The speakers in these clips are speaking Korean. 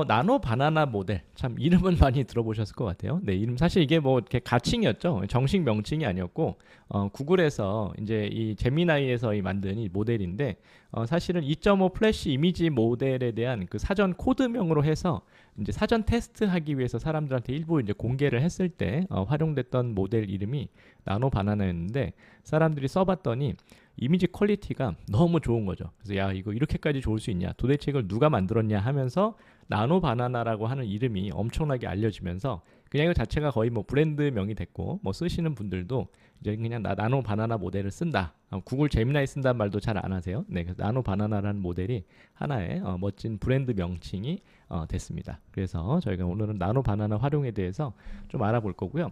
나노 바나나 모델. 참 이름은 많이 들어보셨을 것 같아요. 네, 이름 사실 이게 뭐 이렇게 가칭이었죠. 정식 명칭이 아니었고 구글에서 이제 이 제미나이에서 만든 이 모델인데 사실은 2.5 플래시 이미지 모델에 대한 그 사전 코드명으로 해서 이제 사전 테스트하기 위해서 사람들한테 일부 이제 공개를 했을 때 활용됐던 모델 이름이 나노 바나나였는데 사람들이 써봤더니 이미지 퀄리티가 너무 좋은 거죠. 그래서 야 이거 이렇게까지 좋을 수 있냐? 도대체 이걸 누가 만들었냐 하면서 나노 바나나라고 하는 이름이 엄청나게 알려지면서 그냥 이거 자체가 거의 뭐 브랜드명이 됐고 뭐 쓰시는 분들도 이제 그냥 나노 바나나 모델을 쓴다. 구글 제미나이 쓴다는 말도 잘 안 하세요. 네, 그래서 나노 바나나라는 모델이 하나의 멋진 브랜드 명칭이 됐습니다. 그래서 저희가 오늘은 나노 바나나 활용에 대해서 좀 알아볼 거고요.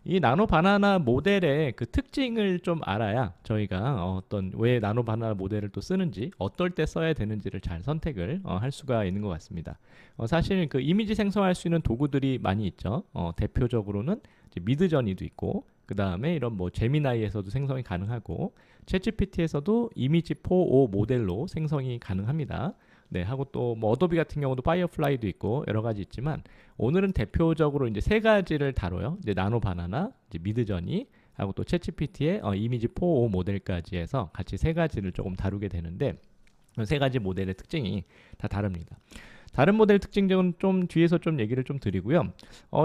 이 나노 바나나 모델의 그 특징을 좀 알아야 저희가 어떤 왜 나노 바나나 모델을 또 쓰는지 어떨 때 써야 되는지를 잘 선택을 할 수가 있는 것 같습니다. 사실 그 이미지 생성할 수 있는 도구들이 많이 있죠. 대표적으로는 이제 미드저니도 있고 그 다음에 이런 뭐 제미나이에서도 생성이 가능하고 챗GPT에서도 이미지 4o 모델로 생성이 가능합니다. 네, 하고 또 뭐 어도비 같은 경우도 파이어플라이도 있고 여러 가지 있지만 오늘은 대표적으로 이제 세 가지를 다뤄요. 이제 나노 바나나, 이제 미드저니 하고 또 챗GPT의 이미지 4o 모델까지 해서 같이 세 가지를 조금 다루게 되는데 세 가지 모델의 특징이 다 다릅니다. 다른 모델 특징은 좀 뒤에서 좀 얘기를 좀 드리고요.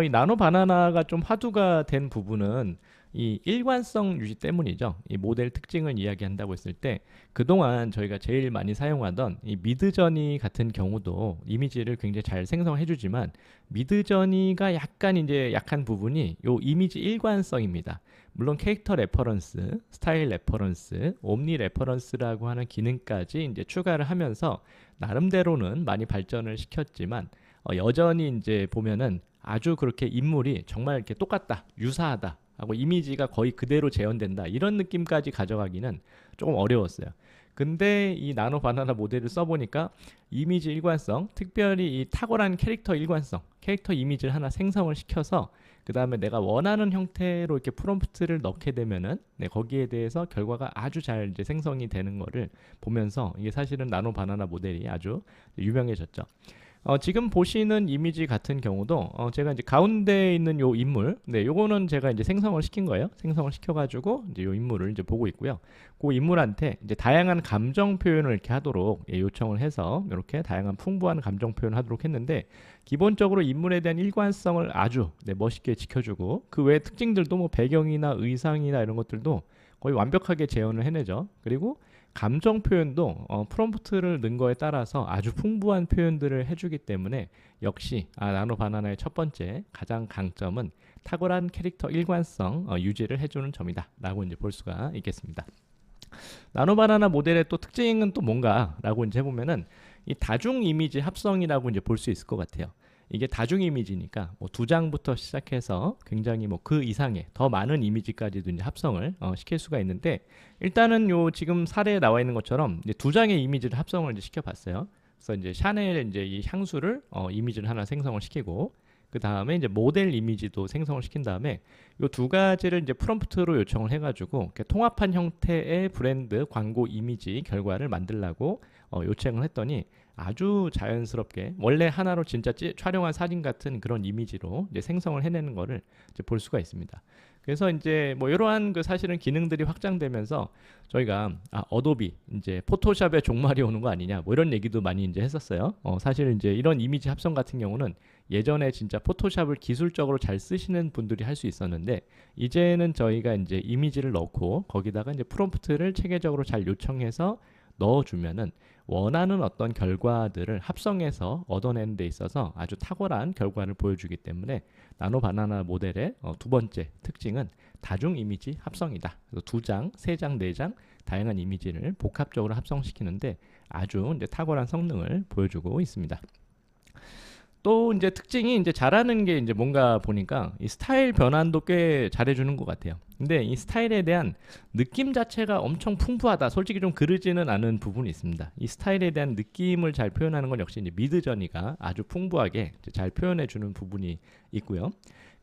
이 나노 바나나가 좀 화두가 된 부분은 이 일관성 유지 때문이죠. 이 모델 특징을 이야기한다고 했을 때 그동안 저희가 제일 많이 사용하던 이 미드저니 같은 경우도 이미지를 굉장히 잘 생성해 주지만 미드저니가 약간 이제 약한 부분이 요 이미지 일관성입니다. 물론 캐릭터 레퍼런스, 스타일 레퍼런스, 옴니 레퍼런스라고 하는 기능까지 이제 추가를 하면서 나름대로는 많이 발전을 시켰지만 여전히 이제 보면은 아주 그렇게 인물이 정말 이렇게 똑같다, 유사하다 하고 이미지가 거의 그대로 재현된다 이런 느낌까지 가져가기는 조금 어려웠어요. 근데 이 나노 바나나 모델을 써보니까 이미지 일관성, 특별히 이 탁월한 캐릭터 일관성, 캐릭터 이미지를 하나 생성을 시켜서 그 다음에 내가 원하는 형태로 이렇게 프롬프트를 넣게 되면은 거기에 대해서 결과가 아주 잘 이제 생성이 되는 거를 보면서 이게 사실은 나노 바나나 모델이 아주 유명해졌죠. 지금 보시는 이미지 같은 경우도 제가 이제 가운데 있는 요 인물, 네, 요거는 제가 이제 생성을 시킨 거예요. 생성을 시켜가지고 이제 요 인물을 이제 보고 있고요. 그 인물한테 이제 다양한 감정 표현을 이렇게 하도록 요청을 해서 이렇게 다양한 풍부한 감정 표현을 하도록 했는데 기본적으로 인물에 대한 일관성을 아주 멋있게 지켜주고 그 외 특징들도 뭐 배경이나 의상이나 이런 것들도 거의 완벽하게 재현을 해내죠. 그리고 감정 표현도 프롬프트를 넣은 거에 따라서 아주 풍부한 표현들을 해주기 때문에 역시 나노 바나나의 첫 번째 가장 강점은 탁월한 캐릭터 일관성 유지를 해주는 점이다 라고 이제 볼 수가 있겠습니다. 나노 바나나 모델의 또 특징은 또 뭔가라고 이제 해보면은 이 다중 이미지 합성이라고 이제 볼 수 있을 것 같아요. 이게 다중 이미지니까 뭐 2장부터 시작해서 굉장히 뭐 그 이상의 더 많은 이미지까지도 이제 합성을 시킬 수가 있는데 일단은 요 지금 사례에 나와 있는 것처럼 이제 2장의 이미지를 합성을 이제 시켜봤어요. 그래서 이제 샤넬 이제 이 향수를 이미지를 하나 생성을 시키고 그 다음에 이제 모델 이미지도 생성을 시킨 다음에 요 두 가지를 이제 프롬프트로 요청을 해가지고 통합한 형태의 브랜드 광고 이미지 결과를 만들라고 요청을 했더니 아주 자연스럽게 원래 하나로 진짜 촬영한 사진 같은 그런 이미지로 이제 생성을 해내는 거를 이제 볼 수가 있습니다. 그래서 이제 뭐 이러한 그 사실은 기능들이 확장되면서 저희가 어도비 이제 포토샵에 종말이 오는 거 아니냐 뭐 이런 얘기도 많이 이제 했었어요. 사실 이제 이런 이미지 합성 같은 경우는 예전에 진짜 포토샵을 기술적으로 잘 쓰시는 분들이 할 수 있었는데 이제는 저희가 이제 이미지를 넣고 거기다가 이제 프롬프트를 체계적으로 잘 요청해서 넣어주면은 원하는 어떤 결과들을 합성해서 얻어내는 데 있어서 아주 탁월한 결과를 보여주기 때문에 나노 바나나 모델의 두 번째 특징은 다중 이미지 합성이다. 그래서 2장, 3장, 4장 다양한 이미지를 복합적으로 합성시키는데 아주 이제 탁월한 성능을 보여주고 있습니다. 또 이제 특징이 이제 잘하는 게 이제 뭔가 보니까 이 스타일 변환도 꽤 잘해주는 것 같아요. 근데 이 스타일에 대한 느낌 자체가 엄청 풍부하다. 솔직히 좀 그러지는 않은 부분이 있습니다. 이 스타일에 대한 느낌을 잘 표현하는 건 역시 이제 미드저니가 아주 풍부하게 잘 표현해주는 부분이 있고요.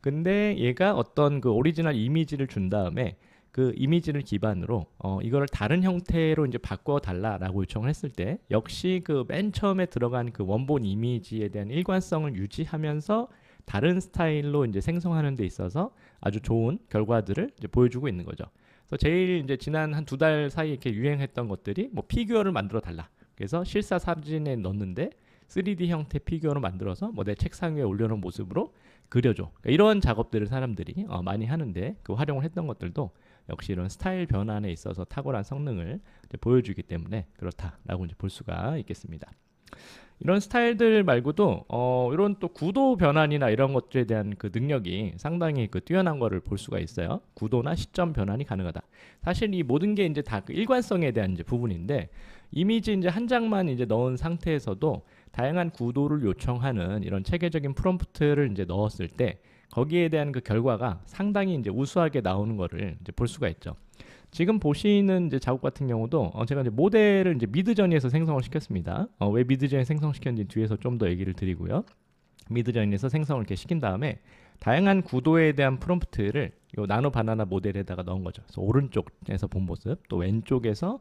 근데 얘가 어떤 그 오리지널 이미지를 준 다음에 그 이미지를 기반으로 이거를 다른 형태로 이제 바꿔 달라라고 요청을 했을 때 역시 그 맨 처음에 들어간 그 원본 이미지에 대한 일관성을 유지하면서 다른 스타일로 이제 생성하는 데 있어서 아주 좋은 결과들을 이제 보여주고 있는 거죠. 그래서 제일 이제 지난 한 2달 사이에 이렇게 유행했던 것들이 뭐 피규어를 만들어 달라. 그래서 실사 사진에 넣는데 3D 형태 피규어로 만들어서 뭐 내 책상 위에 올려놓은 모습으로 그려줘. 그러니까 이런 작업들을 사람들이 많이 하는데 그 활용을 했던 것들도 역시 이런 스타일 변환에 있어서 탁월한 성능을 이제 보여주기 때문에 그렇다라고 이제 볼 수가 있겠습니다. 이런 스타일들 말고도 이런 또 구도 변환이나 이런 것들에 대한 그 능력이 상당히 그 뛰어난 거를 볼 수가 있어요. 구도나 시점 변환이 가능하다. 사실 이 모든 게 이제 다 그 일관성에 대한 이제 부분인데 이미지 이제 한 장만 이제 넣은 상태에서도 다양한 구도를 요청하는 이런 체계적인 프롬프트를 이제 넣었을 때 거기에 대한 그 결과가 상당히 이제 우수하게 나오는 거를 이제 볼 수가 있죠. 지금 보시는 이제 작업 같은 경우도 제가 이제 모델을 이제 미드저니에서 생성을 시켰습니다. 왜 미드저니에 생성시켰는지 뒤에서 좀 더 얘기를 드리고요. 미드저니에서 생성을 이렇게 시킨 다음에 다양한 구도에 대한 프롬프트를 요 나노 바나나 모델에다가 넣은 거죠. 그래서 오른쪽에서 본 모습, 또 왼쪽에서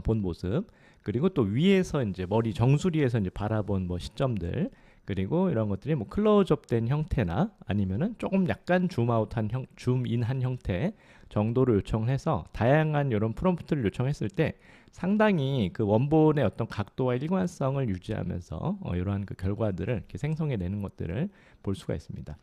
본 모습, 그리고 또 위에서 이제 머리 정수리에서 이제 바라본 뭐 시점들, 그리고 이런 것들이 뭐 클로즈업된 형태나 아니면은 조금 약간 줌아웃한 줌인한 형태 정도로 요청을 해서 다양한 이런 프롬프트를 요청했을 때 상당히 그 원본의 어떤 각도와 일관성을 유지하면서 이러한 그 결과들을 이렇게 생성해내는 것들을 볼 수가 있습니다.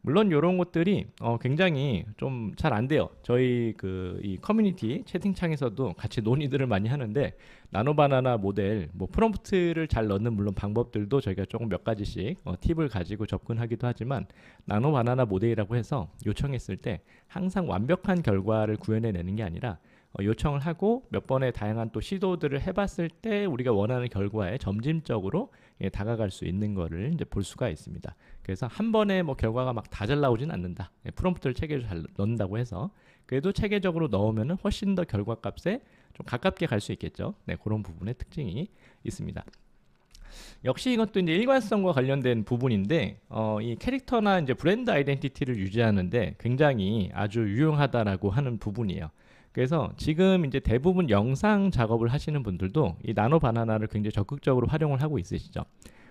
물론 이런 것들이 굉장히 좀 잘 안 돼요. 저희 그 이 커뮤니티 채팅창에서도 같이 논의들을 많이 하는데 나노바나나 모델 뭐 프롬프트를 잘 넣는 물론 방법들도 저희가 조금 몇 가지씩 팁을 가지고 접근하기도 하지만 나노바나나 모델이라고 해서 요청했을 때 항상 완벽한 결과를 구현해내는 게 아니라 요청을 하고 몇 번의 다양한 또 시도들을 해봤을 때 우리가 원하는 결과에 점진적으로 다가갈 수 있는 거를 이제 볼 수가 있습니다. 그래서 한 번에 뭐 결과가 막 다 잘 나오진 않는다. 프롬프트를 체계적으로 잘 넣는다고 해서 그래도 체계적으로 넣으면은 훨씬 더 결과값에 좀 가깝게 갈 수 있겠죠. 네, 그런 부분의 특징이 있습니다. 역시 이것도 이제 일관성과 관련된 부분인데 이 캐릭터나 이제 브랜드 아이덴티티를 유지하는데 굉장히 아주 유용하다라고 하는 부분이에요. 그래서 지금 이제 대부분 영상 작업을 하시는 분들도 이 나노 바나나를 굉장히 적극적으로 활용을 하고 있으시죠.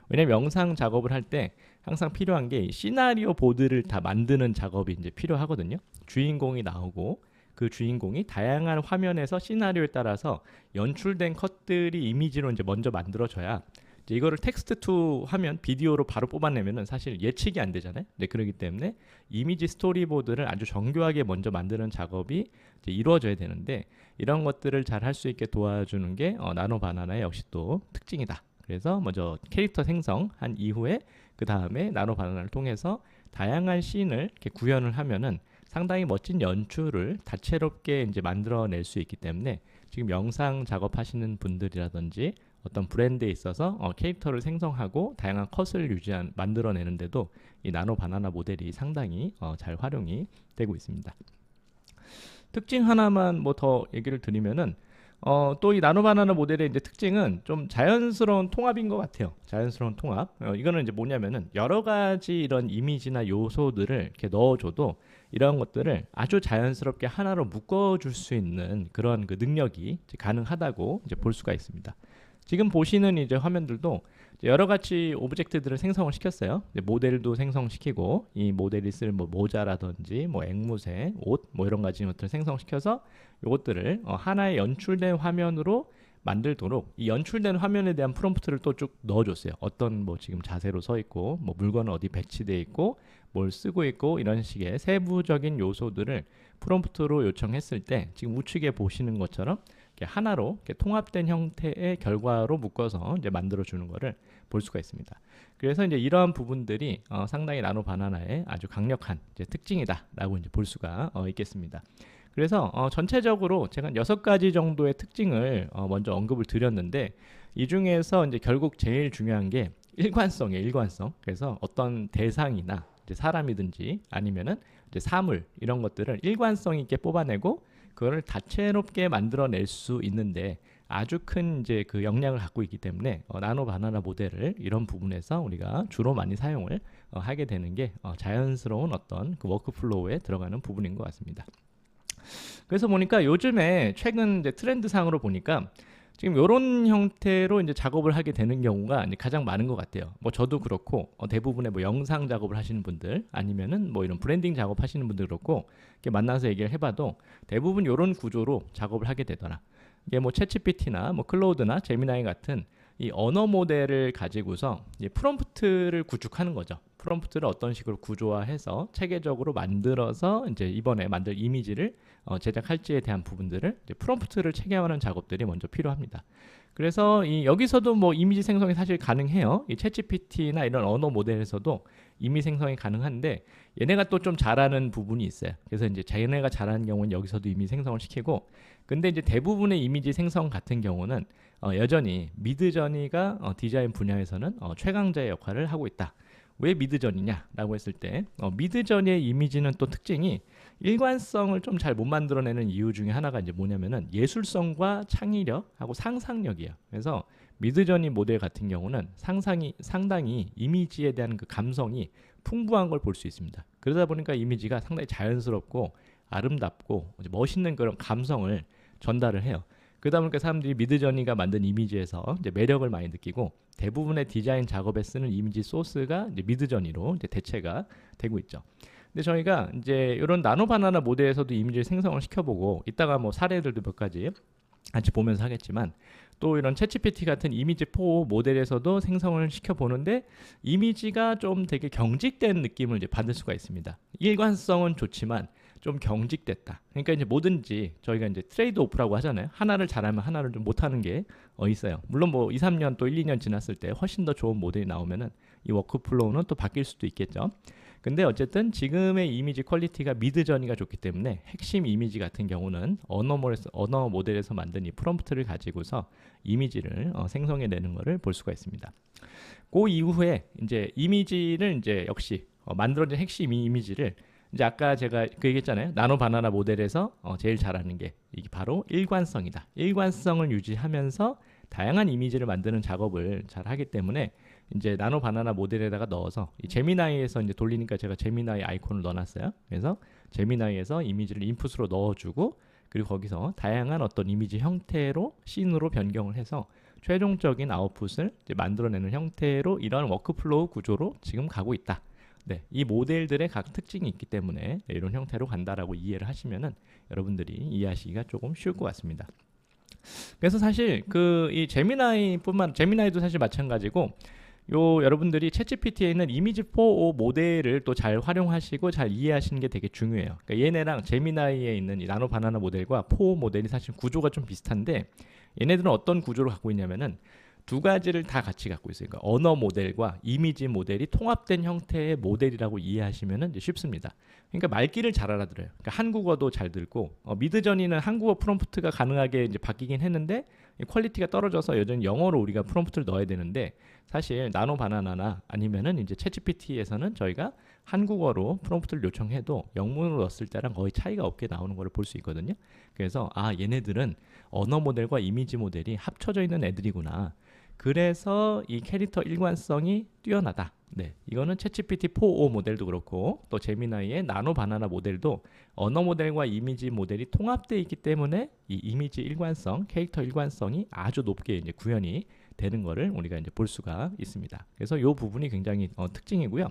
왜냐면 영상 작업을 할 때 항상 필요한 게 시나리오 보드를 다 만드는 작업이 이제 필요하거든요. 주인공이 나오고 그 주인공이 다양한 화면에서 시나리오에 따라서 연출된 컷들이 이미지로 이제 먼저 만들어져야 이제 이거를 텍스트 투 화면 비디오로 바로 뽑아내면은 사실 예측이 안 되잖아요. 네, 그렇기 때문에 이미지 스토리보드를 아주 정교하게 먼저 만드는 작업이 이제 이루어져야 되는데 이런 것들을 잘 할 수 있게 도와주는 게 나노 바나나의 역시 또 특징이다. 그래서 먼저 캐릭터 생성한 이후에 그 다음에 나노 바나나를 통해서 다양한 씬을 이렇게 구현을 하면은 상당히 멋진 연출을 다채롭게 이제 만들어낼 수 있기 때문에 지금 영상 작업하시는 분들이라든지 어떤 브랜드에 있어서 캐릭터를 생성하고 다양한 컷을 만들어내는데도 이 나노 바나나 모델이 상당히 잘 활용이 되고 있습니다. 특징 하나만 뭐 더 얘기를 드리면은 또 이 나노 바나나 모델의 이제 특징은 좀 자연스러운 통합인 것 같아요. 자연스러운 통합. 이거는 이제 뭐냐면은 여러 가지 이런 이미지나 요소들을 이렇게 넣어줘도 이런 것들을 아주 자연스럽게 하나로 묶어줄 수 있는 그런 그 능력이 이제 가능하다고 이제 볼 수가 있습니다. 지금 보시는 이제 화면들도 이제 여러 가지 오브젝트들을 생성을 시켰어요. 이제 모델도 생성시키고 이 모델이 쓸 뭐 모자라든지 뭐 앵무새, 옷 뭐 이런 가지 것들을 생성시켜서 이것들을 하나의 연출된 화면으로 만들도록 이 연출된 화면에 대한 프롬프트를 또 쭉 넣어줬어요. 어떤 뭐 지금 자세로 서 있고 뭐 물건은 어디 배치돼 있고 뭘 쓰고 있고 이런 식의 세부적인 요소들을 프롬프트로 요청했을 때 지금 우측에 보시는 것처럼 이렇게 하나로 이렇게 통합된 형태의 결과로 묶어서 이제 만들어주는 것을 볼 수가 있습니다. 그래서 이제 이러한 부분들이 상당히 나노 바나나의 아주 강력한 이제 특징이다라고 이제 볼 수가 있겠습니다. 그래서 전체적으로 제가 6가지 정도의 특징을 먼저 언급을 드렸는데 이 중에서 이제 결국 제일 중요한 게 일관성이에요. 일관성. 그래서 어떤 대상이나 이제 사람이든지 아니면은 이제 사물 이런 것들을 일관성 있게 뽑아내고 그거를 다채롭게 만들어낼 수 있는데 아주 큰 이제 그 역량을 갖고 있기 때문에 나노 바나나 모델을 이런 부분에서 우리가 주로 많이 사용을 하게 되는 게 자연스러운 어떤 그 워크플로우에 들어가는 부분인 것 같습니다. 그래서 보니까 요즘에 최근 이제 트렌드상으로 보니까 지금 이런 형태로 이제 작업을 하게 되는 경우가 이제 가장 많은 것 같아요. 뭐 저도 그렇고 대부분의 뭐 영상 작업을 하시는 분들 아니면은 뭐 이런 브랜딩 작업 하시는 분들 그렇고 이렇게 만나서 얘기를 해봐도 대부분 이런 구조로 작업을 하게 되더라. 이게 뭐 챗GPT나 뭐 클로우드나 제미나이 같은 이 언어 모델을 가지고서 이 프롬프트를 구축하는 거죠. 프롬프트를 어떤 식으로 구조화해서 체계적으로 만들어서 이제 이번에 만들 이미지를 제작할지에 대한 부분들을 이제 프롬프트를 체계화하는 작업들이 먼저 필요합니다. 그래서 여기서도 뭐 이미지 생성이 사실 가능해요. 이 챗GPT나 이런 언어 모델에서도 이미지 생성이 가능한데 얘네가 또 좀 잘하는 부분이 있어요. 그래서 이제 얘네가 잘하는 경우는 여기서도 이미지 생성을 시키고, 근데 이제 대부분의 이미지 생성 같은 경우는 여전히 미드저니가 디자인 분야에서는 최강자의 역할을 하고 있다. 왜 미드저니냐라고 했을 때 미드저니의 이미지는 또 특징이 일관성을 좀 잘 못 만들어내는 이유 중에 하나가 이제 뭐냐면은 예술성과 창의력하고 상상력이에요. 그래서 미드저니 모델 같은 경우는 상당히 이미지에 대한 그 감성이 풍부한 걸 볼 수 있습니다. 그러다 보니까 이미지가 상당히 자연스럽고 아름답고 멋있는 그런 감성을 전달을 해요. 그러다 보니까 사람들이 미드저니가 만든 이미지에서 이제 매력을 많이 느끼고 대부분의 디자인 작업에 쓰는 이미지 소스가 이제 미드저니로 이제 대체가 되고 있죠. 근데 저희가 이제 이런 나노 바나나 모델에서도 이미지를 생성을 시켜보고 이따가 뭐 사례들도 몇 가지 같이 보면서 하겠지만 또 이런 챗GPT 같은 이미지 4 모델에서도 생성을 시켜보는데 이미지가 좀 되게 경직된 느낌을 이제 받을 수가 있습니다. 일관성은 좋지만 좀 경직됐다. 그러니까 이제 뭐든지 저희가 이제 트레이드 오프라고 하잖아요. 하나를 잘하면 하나를 좀 못하는 게 있어요. 물론 뭐 2, 3년 또 1, 2년 지났을 때 훨씬 더 좋은 모델이 나오면은 이 워크플로우는 또 바뀔 수도 있겠죠. 근데 어쨌든 지금의 이미지 퀄리티가 미드저니가 좋기 때문에 핵심 이미지 같은 경우는 언어 모델에서 만든 이 프롬프트를 가지고서 이미지를 생성해내는 것을 볼 수가 있습니다. 그 이후에 이제 이미지를 이제 역시 만들어진 핵심 이미지를 이제 아까 제가 그 얘기했잖아요. 나노 바나나 모델에서 제일 잘하는 게 이게 바로 일관성이다. 일관성을 유지하면서 다양한 이미지를 만드는 작업을 잘 하기 때문에 이제 나노 바나나 모델에다가 넣어서 이 제미나이에서 이제 돌리니까 제가 제미나이 아이콘을 넣어놨어요. 그래서 제미나이에서 이미지를 인풋으로 넣어주고 그리고 거기서 다양한 어떤 이미지 형태로 씬으로 변경을 해서 최종적인 아웃풋을 이제 만들어내는 형태로 이런 워크플로우 구조로 지금 가고 있다. 네, 이 모델들의 각 특징이 있기 때문에 이런 형태로 간다라고 이해를 하시면은 여러분들이 이해하시기가 조금 쉬울 것 같습니다. 그래서 사실 이 제미나이도 사실 마찬가지고 여러분들이 챗GPT에 있는 이미지 4 모델을 또 잘 활용하시고 잘 이해하시는 게 되게 중요해요. 그러니까 얘네랑 제미나이에 있는 이 나노 바나나 모델과 4 모델이 사실 구조가 좀 비슷한데 얘네들은 어떤 구조를 갖고 있냐면은 두 가지를 다 같이 갖고 있어요. 그러니까 언어 모델과 이미지 모델이 통합된 형태의 모델이라고 이해하시면 이제 쉽습니다. 그러니까 말귀를 잘 알아들어요. 그러니까 한국어도 잘 듣고 미드저니는 한국어 프롬프트가 가능하게 이제 바뀌긴 했는데 퀄리티가 떨어져서 여전히 영어로 우리가 프롬프트를 넣어야 되는데 사실 나노 바나나나 아니면은 이제 챗GPT에서는 저희가 한국어로 프롬프트를 요청해도 영문으로 넣었을 때랑 거의 차이가 없게 나오는 걸 볼 수 있거든요. 그래서 얘네들은 언어 모델과 이미지 모델이 합쳐져 있는 애들이구나. 그래서 이 캐릭터 일관성이 뛰어나다. 네, 이거는 챗GPT 4o 모델도 그렇고 또 제미나이의 나노 바나나 모델도 언어 모델과 이미지 모델이 통합되어 있기 때문에 이 이미지 일관성, 캐릭터 일관성이 아주 높게 이제 구현이 되는 거를 우리가 이제 볼 수가 있습니다. 그래서 이 부분이 굉장히 특징이고요.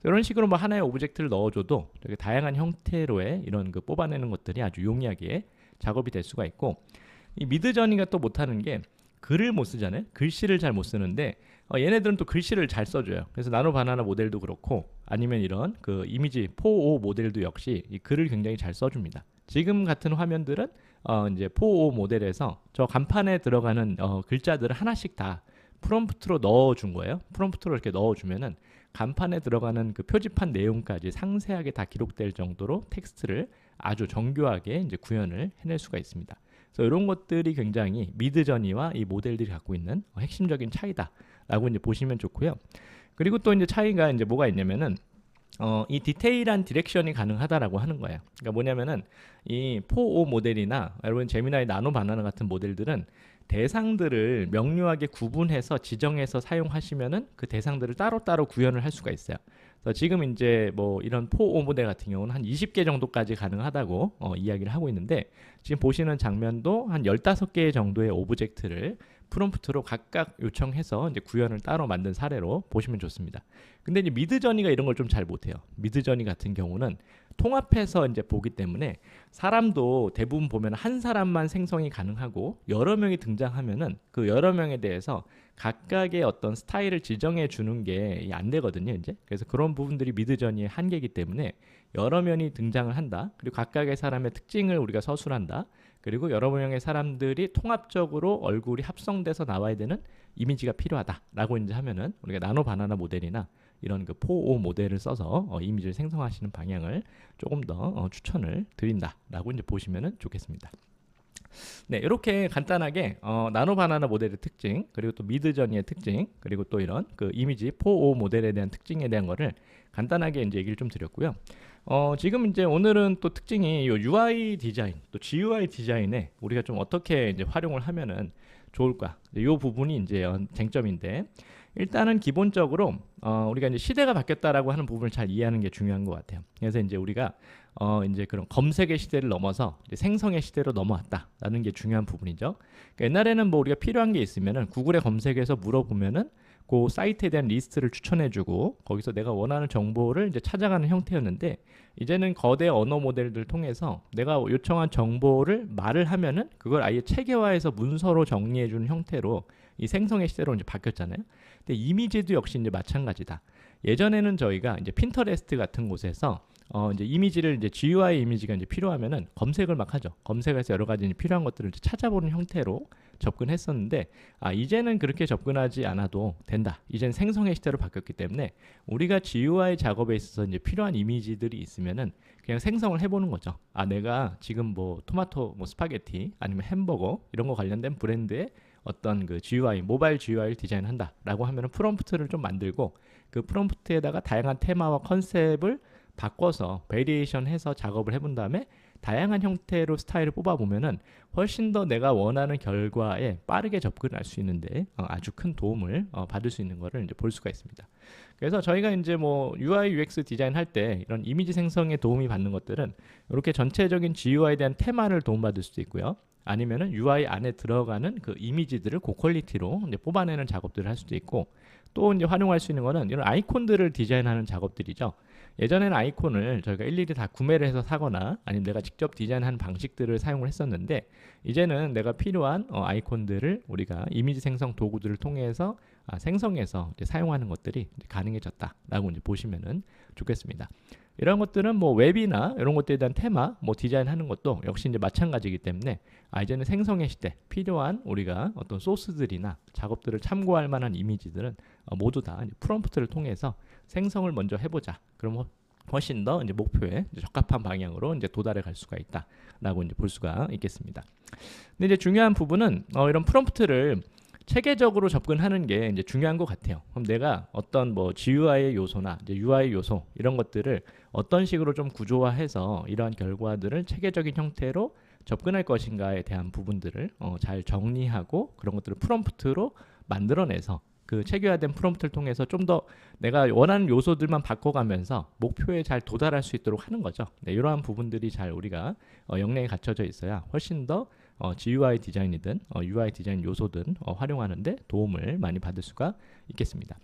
이런 식으로 뭐 하나의 오브젝트를 넣어줘도 되게 다양한 형태로의 이런 뽑아내는 것들이 아주 용이하게 작업이 될 수가 있고 이 미드저니가 또 못하는 게 글을 못 쓰잖아요. 글씨를 잘 못 쓰는데 얘네들은 또 글씨를 잘 써줘요. 그래서 나노 바나나 모델도 그렇고 아니면 이런 이미지 4o 모델도 역시 이 글을 굉장히 잘 써줍니다. 지금 같은 화면들은 이제 4o 모델에서 저 간판에 들어가는 글자들을 하나씩 다 프롬프트로 넣어준 거예요. 프롬프트로 이렇게 넣어주면은 간판에 들어가는 그 표지판 내용까지 상세하게 다 기록될 정도로 텍스트를 아주 정교하게 이제 구현을 해낼 수가 있습니다. 그래서 이런 것들이 굉장히 미드저니와 이 모델들이 갖고 있는 핵심적인 차이다라고 이제 보시면 좋고요. 그리고 또 이제 차이가 이제 뭐가 있냐면은 이 디테일한 디렉션이 가능하다라고 하는 거예요. 그러니까 뭐냐면은 이 4o 모델이나 여러분 제미나이 나노 바나나 같은 모델들은 대상들을 명료하게 구분해서 지정해서 사용하시면은 그 대상들을 따로따로 구현을 할 수가 있어요. 그래서 지금 이제 뭐 이런 4O 모델 같은 경우는 한 20개 정도까지 가능하다고 이야기를 하고 있는데, 지금 보시는 장면도 한 15개 정도의 오브젝트를 프롬프트로 각각 요청해서 이제 구현을 따로 만든 사례로 보시면 좋습니다. 근데 이제 미드저니가 이런 걸 좀 잘 못해요. 미드저니 같은 경우는 통합해서 이제 보기 때문에 사람도 대부분 보면 한 사람만 생성이 가능하고 여러 명이 등장하면은 그 여러 명에 대해서 각각의 어떤 스타일을 지정해 주는 게 안 되거든요, 이제. 그래서 그런 부분들이 미드저니의 한계이기 때문에 여러 면이 등장을 한다. 그리고 각각의 사람의 특징을 우리가 서술한다. 그리고 여러 명의 사람들이 통합적으로 얼굴이 합성돼서 나와야 되는 이미지가 필요하다라고 이제 하면은 우리가 나노 바나나 모델이나 이런 그 4O 모델을 써서 이미지를 생성하시는 방향을 조금 더 추천을 드린다라고 이제 보시면은 좋겠습니다. 네, 이렇게 간단하게 나노 바나나 모델의 특징, 그리고 또 미드저니의 특징, 그리고 또 이런 그 이미지 4O 모델에 대한 특징에 대한 거를 간단하게 이제 얘기를 좀 드렸고요. 지금 이제 오늘은 또 특징이 요 UI 디자인, 또 GUI 디자인에 우리가 좀 어떻게 이제 활용을 하면은 좋을까? 이 부분이 이제 쟁점인데, 일단은 기본적으로 우리가 이제 시대가 바뀌었다라고 하는 부분을 잘 이해하는 게 중요한 것 같아요. 그래서 이제 우리가 이제 그런 검색의 시대를 넘어서 이제 생성의 시대로 넘어왔다라는 게 중요한 부분이죠. 그러니까 옛날에는 뭐 우리가 필요한 게 있으면은 구글에 검색해서 물어보면은 그 사이트에 대한 리스트를 추천해주고 거기서 내가 원하는 정보를 이제 찾아가는 형태였는데, 이제는 거대 언어 모델들 통해서 내가 요청한 정보를 말을 하면은 그걸 아예 체계화해서 문서로 정리해주는 형태로 이 생성의 시대로 이제 바뀌었잖아요. 근데 이미지도 역시 이제 마찬가지다. 예전에는 저희가 이제 핀터레스트 같은 곳에서 이제 이미지를 이제 GUI 이미지가 이제 필요하면은 검색을 막 하죠. 검색해서 여러 가지 필요한 것들을 이제 찾아보는 형태로 접근했었는데, 이제는 그렇게 접근하지 않아도 된다. 이제는 생성의 시대로 바뀌었기 때문에 우리가 GUI 작업에 있어서 이제 필요한 이미지들이 있으면은 그냥 생성을 해보는 거죠. 내가 지금 뭐 토마토, 뭐 스파게티, 아니면 햄버거 이런 거 관련된 브랜드의 어떤 그 GUI, 모바일 GUI를 디자인한다라고 하면은 프롬프트를 좀 만들고 그 프롬프트에다가 다양한 테마와 컨셉을 바꿔서 베리에이션 해서 작업을 해본 다음에 다양한 형태로 스타일을 뽑아보면은 훨씬 더 내가 원하는 결과에 빠르게 접근할 수 있는데 아주 큰 도움을 받을 수 있는 것을 이제 볼 수가 있습니다. 그래서 저희가 이제 뭐 UI, UX 디자인 할 때 이런 이미지 생성에 도움이 받는 것들은 이렇게 전체적인 GUI에 대한 테마를 도움받을 수도 있고요. 아니면은 UI 안에 들어가는 그 이미지들을 고퀄리티로 이제 뽑아내는 작업들을 할 수도 있고, 또 이제 활용할 수 있는 거는 이런 아이콘들을 디자인하는 작업들이죠. 예전에는 아이콘을 저희가 일일이 다 구매를 해서 사거나 아니면 내가 직접 디자인하는 방식들을 사용을 했었는데, 이제는 내가 필요한 아이콘들을 우리가 이미지 생성 도구들을 통해서 생성해서 이제 사용하는 것들이 이제 가능해졌다라고 이제 보시면은 좋겠습니다. 이런 것들은 뭐 웹이나 이런 것들에 대한 테마, 뭐 디자인하는 것도 역시 이제 마찬가지이기 때문에 이제는 생성의 시대, 필요한 우리가 어떤 소스들이나 작업들을 참고할 만한 이미지들은 모두 다 이제 프롬프트를 통해서 생성을 먼저 해보자. 그럼 훨씬 더 이제 목표에 이제 적합한 방향으로 이제 도달해 갈 수가 있다라고 이제 볼 수가 있겠습니다. 근데 이제 중요한 부분은 이런 프롬프트를 체계적으로 접근하는 게 이제 중요한 것 같아요. 그럼 내가 어떤 뭐 GUI의 요소나 이제 UI 요소 이런 것들을 어떤 식으로 좀 구조화해서 이러한 결과들을 체계적인 형태로 접근할 것인가에 대한 부분들을 잘 정리하고 그런 것들을 프롬프트로 만들어내서 그 체계화된 프롬프트를 통해서 좀 더 내가 원하는 요소들만 바꿔가면서 목표에 잘 도달할 수 있도록 하는 거죠. 네, 이러한 부분들이 잘 우리가 역량이 갖춰져 있어야 훨씬 더 GUI 디자인이든 UI 디자인 요소든 활용하는데 도움을 많이 받을 수가 있겠습니다.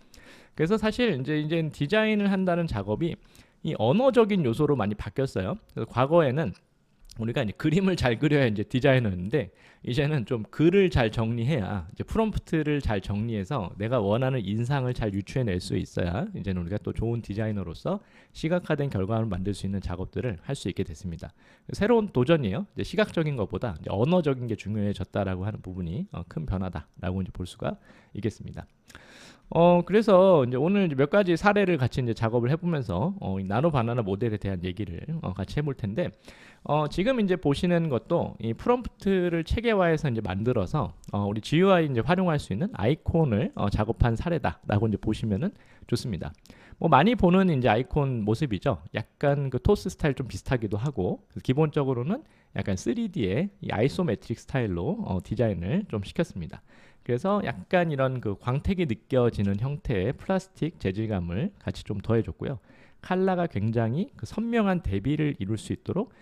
그래서 사실 이제 디자인을 한다는 작업이 이 언어적인 요소로 많이 바뀌었어요. 그래서 과거에는 우리가 이제 그림을 잘 그려야 이제 디자이너인데, 이제는 좀 글을 잘 정리해야 이제 프롬프트를 잘 정리해서 내가 원하는 인상을 잘 유추해낼 수 있어야 이제는 우리가 또 좋은 디자이너로서 시각화된 결과를 만들 수 있는 작업들을 할 수 있게 됐습니다. 새로운 도전이에요. 이제 시각적인 것보다 이제 언어적인 게 중요해졌다라고 하는 부분이 큰 변화다라고 이제 볼 수가 있겠습니다. 그래서 이제 오늘 이제 몇 가지 사례를 같이 이제 작업을 해보면서 이 나노 바나나 모델에 대한 얘기를 같이 해볼 텐데, 지금 이제 보시는 것도 이 프롬프트를 체계화해서 이제 만들어서 우리 GUI 이제 활용할 수 있는 아이콘을 작업한 사례다라고 이제 보시면은 좋습니다. 뭐 많이 보는 이제 아이콘 모습이죠. 약간 그 토스 스타일 좀 비슷하기도 하고 기본적으로는 약간 3D의 이 아이소메트릭 스타일로 디자인을 좀 시켰습니다. 그래서 약간 이런 그 광택이 느껴지는 형태의 플라스틱 재질감을 같이 좀 더해줬고요. 컬러가 굉장히 그 선명한 대비를 이룰 수 있도록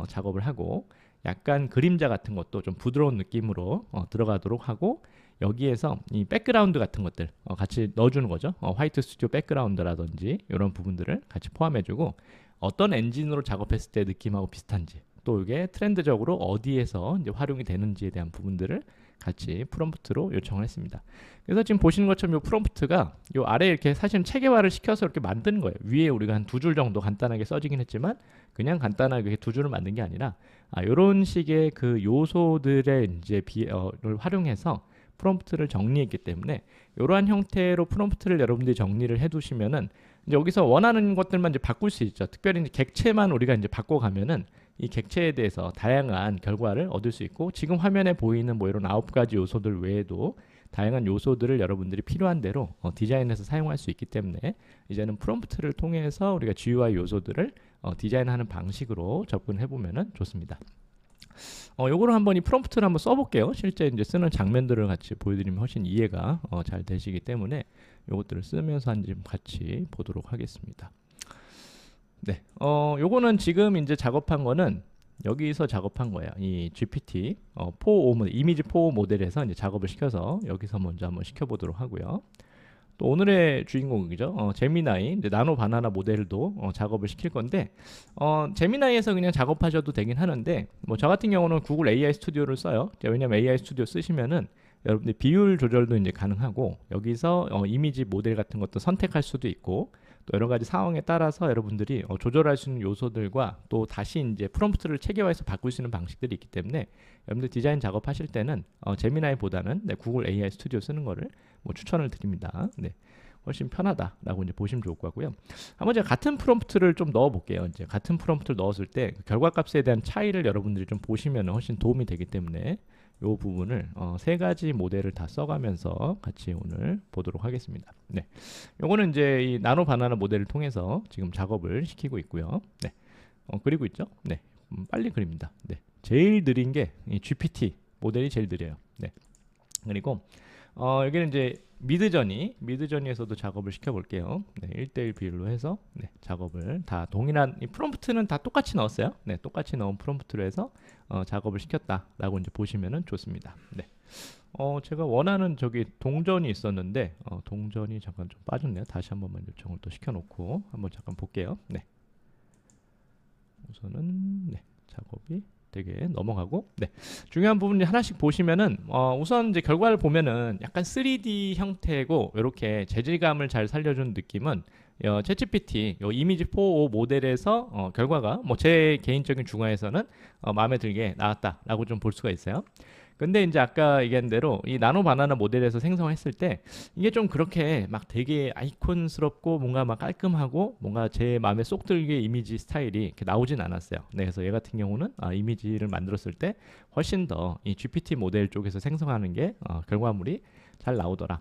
작업을 하고 약간 그림자 같은 것도 좀 부드러운 느낌으로 들어가도록 하고 여기에서 이 백그라운드 같은 것들 같이 넣어주는 거죠. 화이트 스튜디오 백그라운드라든지 이런 부분들을 같이 포함해주고 어떤 엔진으로 작업했을 때 느낌하고 비슷한지 또 이게 트렌드적으로 어디에서 이제 활용이 되는지에 대한 부분들을 같이 프롬프트로 요청을 했습니다. 그래서 지금 보시는 것처럼 이 프롬프트가 이 아래에 이렇게 사실은 체계화를 시켜서 이렇게 만든 거예요. 위에 우리가 한 두 줄 정도 간단하게 써지긴 했지만 그냥 간단하게 두 줄을 만든 게 아니라 이런 식의 그 요소들의 이제 를 활용해서 프롬프트를 정리했기 때문에 이러한 형태로 프롬프트를 여러분들이 정리를 해두시면은 이제 여기서 원하는 것들만 이제 바꿀 수 있죠. 특별히 이제 객체만 우리가 이제 바꿔가면은 이 객체에 대해서 다양한 결과를 얻을 수 있고 지금 화면에 보이는 뭐 이런 9가지 요소들 외에도 다양한 요소들을 여러분들이 필요한 대로 디자인해서 사용할 수 있기 때문에 이제는 프롬프트를 통해서 우리가 GUI 요소들을 디자인하는 방식으로 접근해 보면은 좋습니다. 요거를 한번 이 프롬프트를 한번 써볼게요. 실제 이제 쓰는 장면들을 같이 보여드리면 훨씬 이해가 잘 되시기 때문에 요것들을 쓰면서 한번 같이 보도록 하겠습니다. 네, 요거는 지금 이제 작업한 거는 여기서 작업한 거예요. 이 GPT 4.5 모델, 이미지 4.5 모델에서 이제 작업을 시켜서 여기서 먼저 한번 시켜보도록 하고요. 또 오늘의 주인공이죠. 제미나이 이제 나노 바나나 모델도 작업을 시킬 건데 제미나이에서 그냥 작업하셔도 되긴 하는데 뭐 저 같은 경우는 구글 AI 스튜디오를 써요. 왜냐면 AI 스튜디오 쓰시면은 여러분들 비율 조절도 이제 가능하고 여기서 이미지 모델 같은 것도 선택할 수도 있고 또 여러 가지 상황에 따라서 여러분들이 조절할 수 있는 요소들과 또 다시 이제 프롬프트를 체계화해서 바꿀 수 있는 방식들이 있기 때문에 여러분들 디자인 작업하실 때는 제미나이보다는 구글 AI 스튜디오 쓰는 거를 뭐 추천을 드립니다. 네. 훨씬 편하다라고 이제 보시면 좋을 것 같고요. 한번 제가 같은 프롬프트를 좀 넣어 볼게요. 이제 같은 프롬프트를 넣었을 때 결과값에 대한 차이를 여러분들이 좀 보시면 훨씬 도움이 되기 때문에 이 부분을 세 가지 모델을 다 써가면서 같이 오늘 보도록 하겠습니다. 네, 요거는 이제 이 나노 바나나 모델을 통해서 지금 작업을 시키고 있고요. 네, 그리고 있죠. 네, 빨리 그립니다. 네, 제일 느린 게 이 GPT 모델이 제일 느려요. 네, 그리고 여기는 이제 미드저니에서도 작업을 시켜볼게요. 네, 1대1 비율로 해서 작업을 다 동일한 이 프롬프트는 다 똑같이 넣었어요. 네, 똑같이 넣은 프롬프트로 해서 작업을 시켰다라고 이제 보시면은 좋습니다. 네, 제가 원하는 저기 동전이 있었는데 동전이 잠깐 좀 빠졌네요. 다시 한 번만 요청을 또 시켜놓고 한번 잠깐 볼게요. 네, 우선은 작업이 되게 넘어가고 중요한 부분 하나씩 보시면은 우선 이제 결과를 보면은 약간 3D 형태고 이렇게 재질감을 잘 살려준 느낌은 챗GPT 요 이미지 4.5 모델에서 결과가 뭐 제 개인적인 중화에서는 마음에 들게 나왔다라고 좀 볼 수가 있어요. 근데 이제 아까 얘기한 대로 이 나노 바나나 모델에서 생성했을 때 이게 좀 그렇게 막 되게 아이콘스럽고 뭔가 막 깔끔하고 뭔가 제 마음에 쏙 들게 이미지 스타일이 이렇게 나오진 않았어요. 네, 그래서 얘 같은 경우는 이미지를 만들었을 때 훨씬 더 이 GPT 모델 쪽에서 생성하는 게 결과물이 잘 나오더라.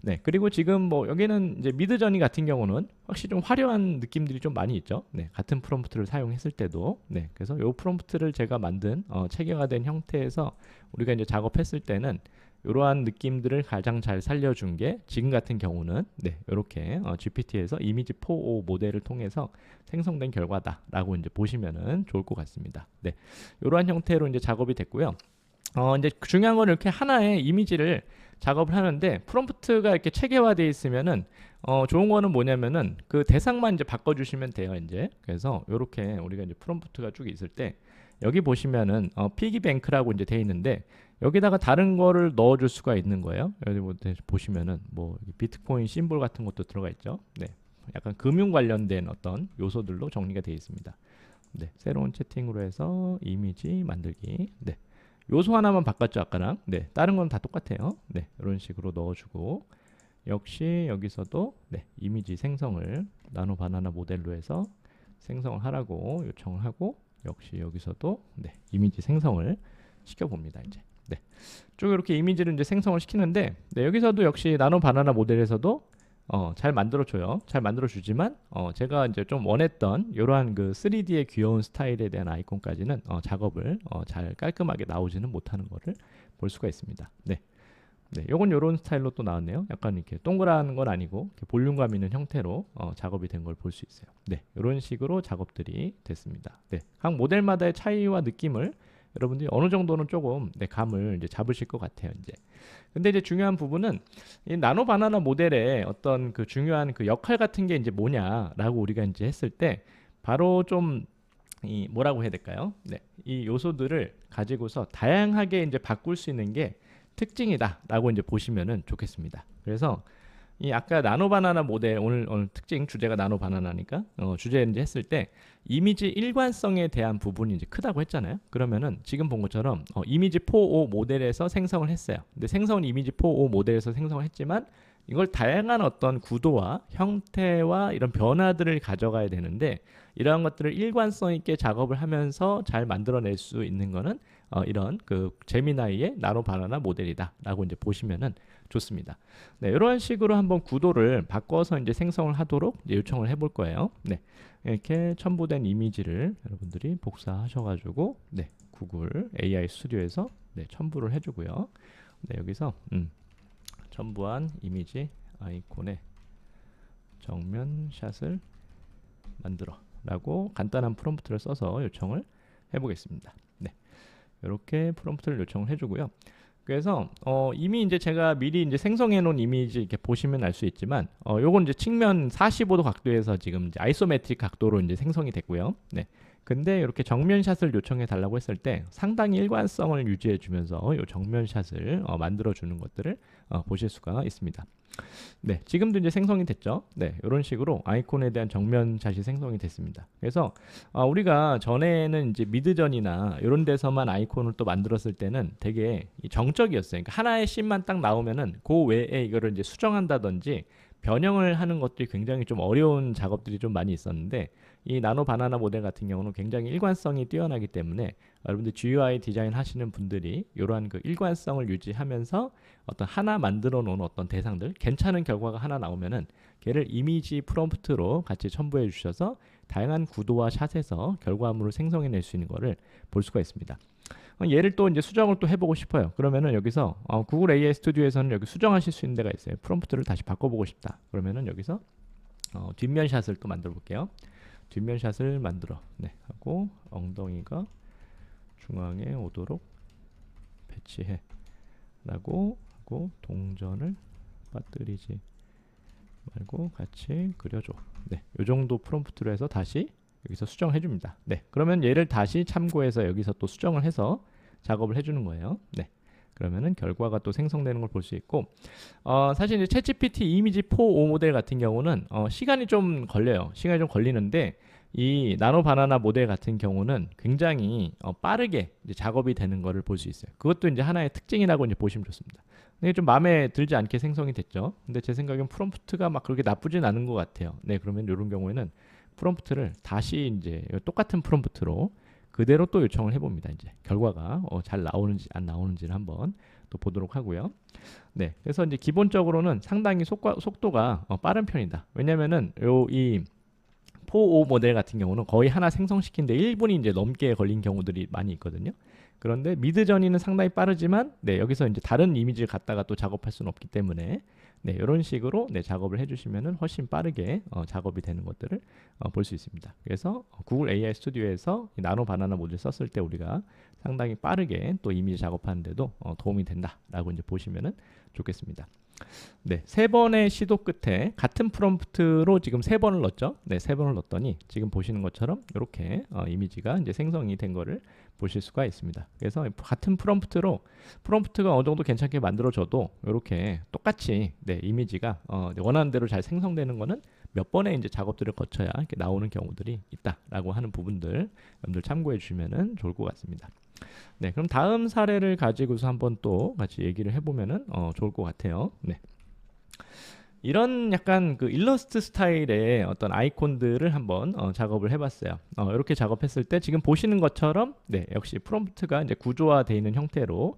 네, 그리고 지금 뭐 여기는 이제 미드저니 같은 경우는 확실히 좀 화려한 느낌들이 좀 많이 있죠. 네, 같은 프롬프트를 사용했을 때도 그래서 이 프롬프트를 제가 만든 체계화된 형태에서 우리가 이제 작업했을 때는 이러한 느낌들을 가장 잘 살려준 게 지금 같은 경우는 이렇게 GPT에서 이미지 4.5 모델을 통해서 생성된 결과다라고 이제 보시면은 좋을 것 같습니다. 네, 이러한 형태로 이제 작업이 됐고요. 이제 중요한 건 이렇게 하나의 이미지를 작업을 하는데 프롬프트가 이렇게 체계화되어 있으면은 좋은 거는 뭐냐면은 그 대상만 이제 바꿔주시면 돼요. 이제 그래서 이렇게 우리가 이제 프롬프트가 쭉 있을 때 여기 보시면은 피기뱅크라고 이제 되어 있는데 여기다가 다른 거를 넣어줄 수가 있는 거예요. 여기 보시면은 뭐 비트코인 심볼 같은 것도 들어가 있죠. 네, 약간 금융 관련된 어떤 요소들로 정리가 되어 있습니다. 네, 새로운 채팅으로 해서 이미지 만들기. 네. 요소 하나만 바꿨죠 아까랑. 네, 다른 건 다 똑같아요. 네, 이런 식으로 넣어주고 역시 여기서도 이미지 생성을 나노 바나나 모델로 해서 생성을 하라고 요청을 하고 역시 여기서도 이미지 생성을 시켜봅니다. 이제 쭉 이렇게 이미지를 이제 생성을 시키는데 여기서도 역시 나노 바나나 모델에서도 잘 만들어줘요. 잘 만들어주지만 제가 이제 좀 원했던 이러한 그 3D의 귀여운 스타일에 대한 아이콘까지는 작업을 잘 깔끔하게 나오지는 못하는 거를 볼 수가 있습니다. 네. 네, 요건 요런 스타일로 또 나왔네요. 약간 이렇게 동그란 건 아니고 이렇게 볼륨감 있는 형태로 작업이 된 걸 볼 수 있어요. 네, 이런 식으로 작업들이 됐습니다. 네, 각 모델마다의 차이와 느낌을 여러분들이 어느 정도는 조금 감을 이제 잡으실 것 같아요. 이제. 근데 이제 중요한 부분은 이 나노 바나나 모델의 어떤 그 중요한 그 역할 같은 게 이제 뭐냐라고 우리가 이제 했을 때 바로 좀 이 뭐라고 해야 될까요? 네, 이 요소들을 가지고서 다양하게 이제 바꿀 수 있는 게 특징이다라고 이제 보시면은 좋겠습니다. 그래서 이 아까 나노 바나나 모델 오늘 특징 주제가 나노 바나나니까 주제 이제 했을 때 이미지 일관성에 대한 부분이 이제 크다고 했잖아요. 그러면은 지금 본 것처럼 이미지 4.5 모델에서 생성을 했어요. 근데 생성은 이미지 4.5 모델에서 생성을 했지만 이걸 다양한 어떤 구도와 형태와 이런 변화들을 가져가야 되는데 이러한 것들을 일관성 있게 작업을 하면서 잘 만들어낼 수 있는 거는 이런 그 제미나이의 나노 바나나 모델이다라고 이제 보시면은 좋습니다. 네, 이런 식으로 한번 구도를 바꿔서 이제 생성을 하도록 이제 요청을 해볼 거예요. 네, 이렇게 첨부된 이미지를 여러분들이 복사하셔가지고 네, 구글 AI 스튜디오에서 네, 첨부를 해주고요. 네, 여기서 첨부한 이미지 아이콘의 정면 샷을 만들어 라고 간단한 프롬프트를 써서 요청을 해보겠습니다. 네, 이렇게 프롬프트를 요청을 해주고요. 그래서 이미 이제 제가 미리 이제 생성해 놓은 이미지 이렇게 보시면 알 수 있지만 요건 이제 측면 45도 각도에서 지금 이제 아이소메트릭 각도로 이제 생성이 됐고요. 네. 근데 이렇게 정면샷을 요청해 달라고 했을 때 상당히 일관성을 유지해 주면서 이 정면샷을 만들어 주는 것들을 보실 수가 있습니다. 네, 지금도 이제 생성이 됐죠. 네, 이런 식으로 아이콘에 대한 정면샷이 생성이 됐습니다. 그래서 우리가 전에는 이제 미드전이나 이런 데서만 아이콘을 또 만들었을 때는 되게 정적이었어요. 그러니까 하나의 씬만 딱 나오면은 그 외에 이거를 이제 수정한다든지 변형을 하는 것들이 굉장히 좀 어려운 작업들이 좀 많이 있었는데 이 나노 바나나 모델 같은 경우는 굉장히 일관성이 뛰어나기 때문에 여러분들 GUI 디자인 하시는 분들이 이러한 그 일관성을 유지하면서 어떤 하나 만들어 놓은 어떤 대상들 괜찮은 결과가 하나 나오면은 걔를 이미지 프롬프트로 같이 첨부해 주셔서 다양한 구도와 샷에서 결과물을 생성해낼 수 있는 거를 볼 수가 있습니다. 얘를 또 이제 수정을 또 해보고 싶어요. 그러면은 여기서 구글 AI 스튜디오에서는 여기 수정하실 수 있는 데가 있어요. 프롬프트를 다시 바꿔보고 싶다. 그러면은 여기서 뒷면 샷을 또 만들어 볼게요. 뒷면 샷을 만들어 하고 엉덩이가 중앙에 오도록 배치해 라고 하고 동전을 빠뜨리지 말고 같이 그려줘. 네, 요 정도 프롬프트로 해서 다시 여기서 수정해 줍니다. 네, 그러면 얘를 다시 참고해서 여기서 또 수정을 해서 작업을 해주는 거예요. 네, 그러면은 결과가 또 생성되는 걸 볼 수 있고 사실 이제 챗GPT 이미지 4.5 모델 같은 경우는 시간이 좀 걸려요. 시간이 좀 걸리는데 이 나노 바나나 모델 같은 경우는 굉장히 빠르게 이제 작업이 되는 거를 볼 수 있어요. 그것도 이제 하나의 특징이라고 이제 보시면 좋습니다. 근데 좀 마음에 들지 않게 생성이 됐죠. 근데 제 생각엔 프롬프트가 막 그렇게 나쁘진 않은 것 같아요. 네, 그러면 이런 경우에는 프롬프트를 다시 이제 똑같은 프롬프트로 그대로 또 요청을 해봅니다. 이제 결과가 잘 나오는지 안 나오는지를 한번 또 보도록 하고요. 네, 그래서 이제 기본적으로는 상당히 속도가 빠른 편이다. 왜냐면은 이 4.5 모델 같은 경우는 거의 하나 생성시키는데 1분이 이제 넘게 걸린 경우들이 많이 있거든요. 그런데 미드저니는 상당히 빠르지만 네, 여기서 이제 다른 이미지를 갖다가 또 작업할 수는 없기 때문에 네, 이런 식으로 네, 작업을 해주시면은 훨씬 빠르게 작업이 되는 것들을 볼 수 있습니다. 그래서 구글 AI 스튜디오에서 이 나노 바나나 모델 썼을 때 우리가 상당히 빠르게 또 이미지 작업하는데도 도움이 된다라고 이제 보시면은 좋겠습니다. 네, 3번의 시도 끝에 같은 프롬프트로 지금 3번을 넣었죠. 네, 3번을 넣었더니 지금 보시는 것처럼 이렇게 이미지가 이제 생성이 된 거를 보실 수가 있습니다. 그래서 같은 프롬프트가 어느 정도 괜찮게 만들어져도 이렇게 똑같이 네, 이미지가 원하는 대로 잘 생성되는 거는 몇 번의 이제 작업들을 거쳐야 이렇게 나오는 경우들이 있다라고 하는 부분들 여러분들 참고해 주시면은 좋을 것 같습니다. 네, 그럼 다음 사례를 가지고서 한번 또 같이 얘기를 해보면은 좋을 것 같아요. 네. 이런 약간 그 일러스트 스타일의 어떤 아이콘들을 한번 작업을 해봤어요. 이렇게 작업했을 때 지금 보시는 것처럼 네, 역시 프롬프트가 이제 구조화되어 있는 형태로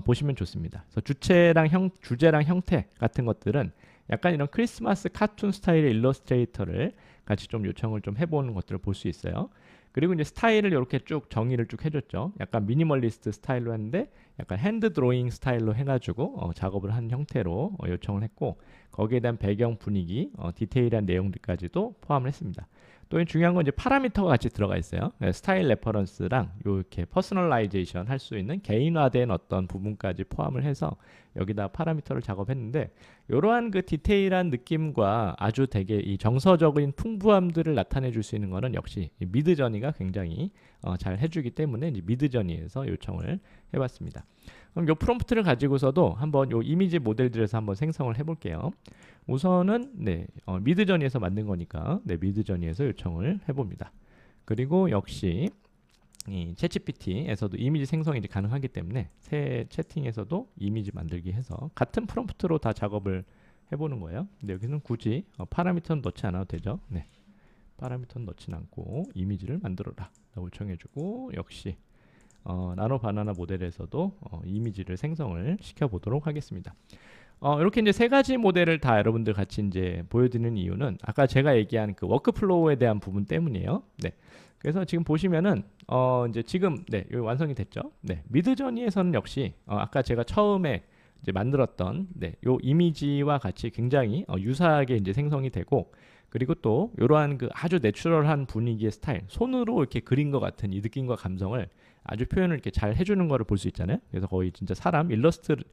보시면 좋습니다. 그래서 주제랑 형태 같은 것들은 약간 이런 크리스마스 카툰 스타일의 일러스트레이터를 같이 좀 요청을 좀 해보는 것들을 볼 수 있어요. 그리고 이제 스타일을 이렇게 쭉 정의를 쭉 해줬죠. 약간 미니멀리스트 스타일로 했는데 약간 핸드 드로잉 스타일로 해가지고 작업을 한 형태로 요청을 했고, 거기에 대한 배경 분위기, 디테일한 내용들까지도 포함을 했습니다. 또 중요한 건 이제 파라미터가 같이 들어가 있어요. 스타일 레퍼런스랑 이렇게 퍼스널라이제이션 할 수 있는 개인화된 어떤 부분까지 포함을 해서 여기다 파라미터를 작업했는데, 이러한 그 디테일한 느낌과 아주 되게 이 정서적인 풍부함들을 나타내 줄 수 있는 거는 역시 미드저니가 굉장히 잘 해주기 때문에 이제 미드저니에서 요청을 해봤습니다. 그럼 이 프롬프트를 가지고서도 한번 이 이미지 모델들에서 한번 생성을 해볼게요. 우선은 미드저니에서 만든 거니까 미드저니에서 요청을 해봅니다. 그리고 역시 이 챗GPT에서도 이미지 생성이 이제 가능하기 때문에 새 채팅에서도 이미지 만들기 해서 같은 프롬프트로 다 작업을 해보는 거예요. 근데 여기는 굳이 파라미터는 넣지 않아도 되죠. 파라미터는 넣진 않고 이미지를 만들어라 라고 요청해주고, 역시 나노 바나나 모델에서도 이미지를 생성을 시켜보도록 하겠습니다. 이렇게 이제 세 가지 모델을 다 여러분들 같이 이제 보여드리는 이유는 아까 제가 얘기한 그 워크플로우에 대한 부분 때문이에요. 그래서 지금 보시면은 이제 지금 여기 완성이 됐죠. 미드저니에서는 역시 아까 제가 처음에 이제 만들었던 요 이미지와 같이 굉장히 유사하게 이제 생성이 되고, 그리고 또 이러한 그 아주 내추럴한 분위기의 스타일, 손으로 이렇게 그린 것 같은 이 느낌과 감성을 아주 표현을 이렇게 잘 해주는 거를 볼 수 있잖아요. 그래서 거의 진짜 사람 일러스트를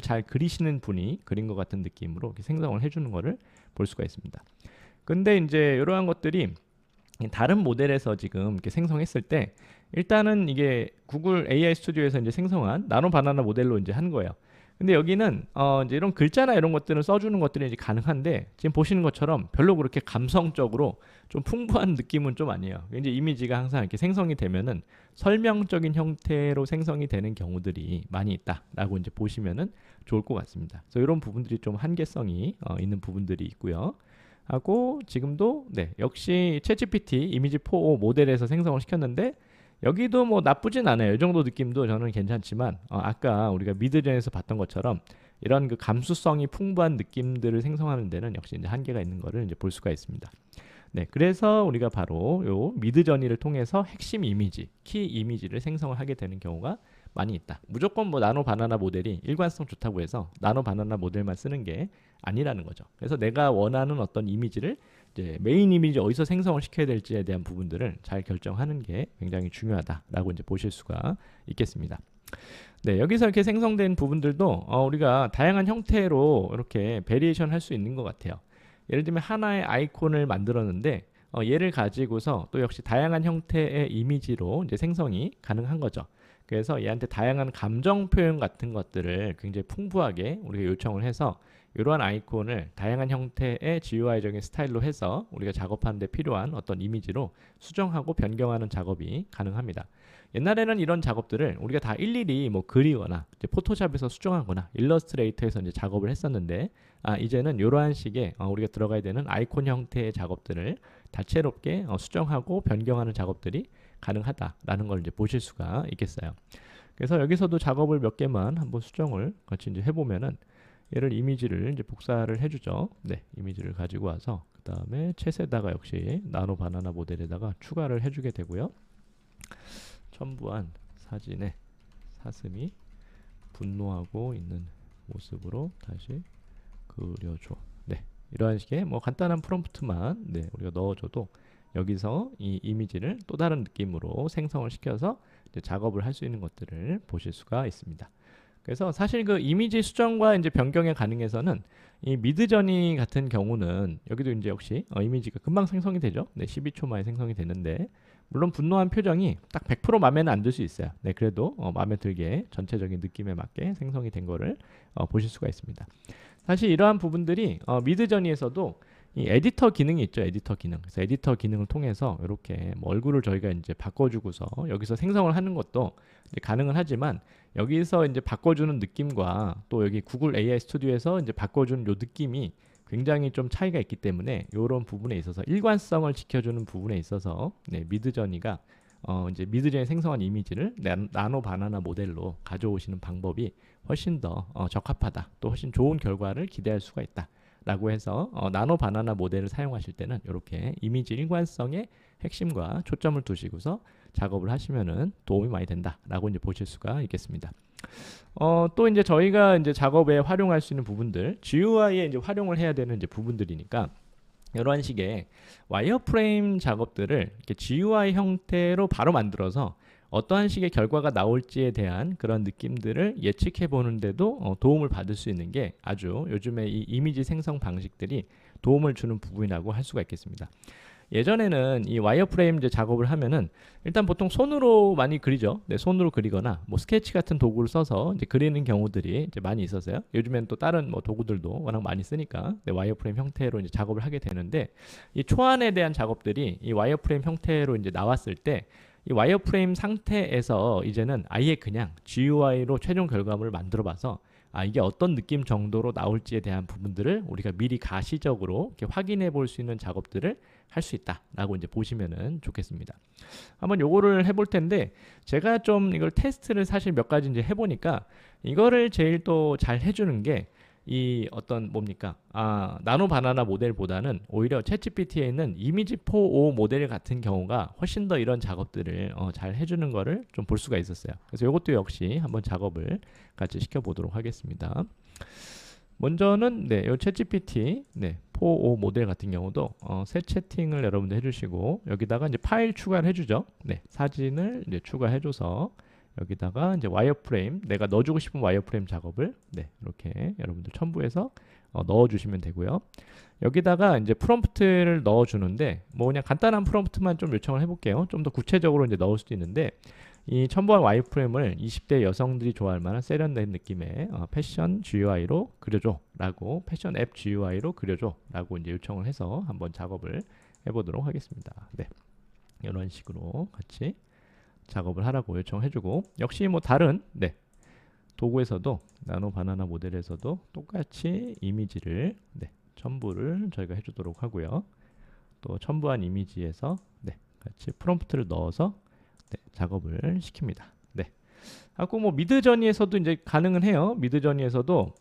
잘 그리시는 분이 그린 것 같은 느낌으로 이렇게 생성을 해주는 거를 볼 수가 있습니다. 근데 이제 이러한 것들이 다른 모델에서 지금 이렇게 생성했을 때 일단은 이게 구글 AI 스튜디오에서 이제 생성한 나노 바나나 모델로 이제 한 거예요. 근데 여기는 이제 이런 글자나 이런 것들을 써주는 것들이 이제 가능한데, 지금 보시는 것처럼 별로 그렇게 감성적으로 좀 풍부한 느낌은 좀 아니에요. 이제 이미지가 항상 이렇게 생성이 되면은 설명적인 형태로 생성이 되는 경우들이 많이 있다라고 이제 보시면은 좋을 것 같습니다. 그래서 이런 부분들이 좀 한계성이 있는 부분들이 있고요. 하고 지금도 역시 챗GPT 이미지4 모델에서 생성을 시켰는데 여기도 뭐 나쁘진 않아요. 이 정도 느낌도 저는 괜찮지만 아까 우리가 미드전에서 봤던 것처럼 이런 그 감수성이 풍부한 느낌들을 생성하는 데는 역시 이제 한계가 있는 거를 이제 볼 수가 있습니다. 그래서 우리가 바로 요 미드저니를 통해서 핵심 이미지, 키 이미지를 생성을 하게 되는 경우가 많이 있다. 무조건 뭐 나노 바나나 모델이 일관성 좋다고 해서 나노 바나나 모델만 쓰는 게 아니라는 거죠. 그래서 내가 원하는 어떤 이미지를 이제 메인 이미지 어디서 생성을 시켜야 될지에 대한 부분들을 잘 결정하는 게 굉장히 중요하다라고 이제 보실 수가 있겠습니다. 여기서 이렇게 생성된 부분들도 우리가 다양한 형태로 이렇게 베리에이션 할 수 있는 것 같아요. 예를 들면 하나의 아이콘을 만들었는데 얘를 가지고서 또 역시 다양한 형태의 이미지로 이제 생성이 가능한 거죠. 그래서 얘한테 다양한 감정 표현 같은 것들을 굉장히 풍부하게 우리가 요청을 해서 이러한 아이콘을 다양한 형태의 GUI적인 스타일로 해서 우리가 작업하는 데 필요한 어떤 이미지로 수정하고 변경하는 작업이 가능합니다. 옛날에는 이런 작업들을 우리가 다 일일이 뭐 그리거나 이제 포토샵에서 수정하거나 일러스트레이터에서 이제 작업을 했었는데 이제는 이러한 식의 우리가 들어가야 되는 아이콘 형태의 작업들을 다채롭게 수정하고 변경하는 작업들이 가능하다라는 걸 이제 보실 수가 있겠어요. 그래서 여기서도 작업을 몇 개만 한번 수정을 같이 이제 해보면은 얘를 이미지를 이제 복사를 해주죠. 이미지를 가지고 와서 그 다음에 챗에다가 역시 나노 바나나 모델에다가 추가를 해주게 되고요. 첨부한 사진에 사슴이 분노하고 있는 모습으로 다시 그려줘. 이러한 식의 뭐 간단한 프롬프트만 우리가 넣어줘도 여기서 이 이미지를 또 다른 느낌으로 생성을 시켜서 이제 작업을 할 수 있는 것들을 보실 수가 있습니다. 그래서 사실 그 이미지 수정과 이제 변경에 가능해서는 이 미드저니 같은 경우는 여기도 이제 역시 이미지가 금방 생성이 되죠. 12초 만에 생성이 되는데 물론 분노한 표정이 딱 100% 마음에는 안 들 수 있어요. 그래도 마음에 들게 전체적인 느낌에 맞게 생성이 된 거를 보실 수가 있습니다. 사실 이러한 부분들이 미드저니에서도 이 에디터 기능이 있죠. 에디터 기능. 그래서 에디터 기능을 통해서 이렇게 뭐 얼굴을 저희가 이제 바꿔주고서 여기서 생성을 하는 것도 이제 가능은 하지만 여기서 이제 바꿔주는 느낌과 또 여기 구글 AI 스튜디오에서 이제 바꿔주는 요 느낌이 굉장히 좀 차이가 있기 때문에 이런 부분에 있어서 일관성을 지켜주는 부분에 있어서 미드저니가 이제 미드저니 생성한 이미지를 나노 바나나 모델로 가져오시는 방법이 훨씬 더 적합하다, 또 훨씬 좋은 결과를 기대할 수가 있다 라고 해서 나노 바나나 모델을 사용하실 때는 이렇게 이미지 일관성의 핵심과 초점을 두시고서 작업을 하시면은 도움이 많이 된다라고 이제 보실 수가 있겠습니다. 또 이제 저희가 이제 작업에 활용할 수 있는 부분들, GUI에 이제 활용을 해야 되는 이제 부분들이니까 이러한 식의 와이어프레임 작업들을 이렇게 GUI 형태로 바로 만들어서 어떠한 식의 결과가 나올지에 대한 그런 느낌들을 예측해 보는데도 도움을 받을 수 있는 게 아주 요즘에 이 이미지 생성 방식들이 도움을 주는 부분이라고 할 수가 있겠습니다. 예전에는 이 와이어프레임 이제 작업을 하면은 일단 보통 손으로 많이 그리죠. 네, 손으로 그리거나 뭐 스케치 같은 도구를 써서 이제 그리는 경우들이 이제 많이 있었어요. 요즘엔 또 다른 뭐 도구들도 워낙 많이 쓰니까 네, 와이어프레임 형태로 이제 작업을 하게 되는데 이 초안에 대한 작업들이 이 와이어프레임 형태로 이제 나왔을 때 이 와이어프레임 상태에서 이제는 아예 그냥 GUI로 최종 결과물을 만들어 봐서 이게 어떤 느낌 정도로 나올지에 대한 부분들을 우리가 미리 가시적으로 이렇게 확인해 볼 수 있는 작업들을 할 수 있다라고 이제 보시면은 좋겠습니다. 한번 요거를 해볼 텐데 제가 좀 이걸 테스트를 사실 몇 가지 이제 해보니까 이거를 제일 또 잘 해주는 게 이 어떤 뭡니까? 나노 바나나 모델보다는 오히려 챗GPT에 있는 이미지 4o 모델 같은 경우가 훨씬 더 이런 작업들을 잘 해주는 거를 좀 볼 수가 있었어요. 그래서 이것도 역시 한번 작업을 같이 시켜보도록 하겠습니다. 먼저는 네, 이 챗GPT 4o 모델 같은 경우도 새 채팅을 여러분들 해주시고 여기다가 이제 파일 추가를 해주죠. 네, 사진을 이제 추가해줘서 여기다가 이제 와이어프레임 내가 넣어주고 싶은 와이어프레임 작업을 이렇게 여러분들 첨부해서 넣어주시면 되고요. 여기다가 이제 프롬프트를 넣어주는데 뭐 그냥 간단한 프롬프트만 좀 요청을 해볼게요. 좀 더 구체적으로 이제 넣을 수도 있는데 이 첨부한 와이어프레임을 20대 여성들이 좋아할 만한 세련된 느낌의 패션 GUI로 그려줘 라고 패션 앱 GUI로 그려줘 라고 이제 요청을 해서 한번 작업을 해보도록 하겠습니다. 네, 이런 식으로 같이 작업을 하라고 요청해주고 역시 뭐 다른 도구에서도 나노 바나나 모델에서도 똑같이 이미지를 첨부를 저희가 해주도록 하고요. 또 첨부한 이미지에서 같이 프롬프트를 넣어서 작업을 시킵니다. 하고 뭐 미드저니에서도 이제 가능은 해요. 미드저니에서도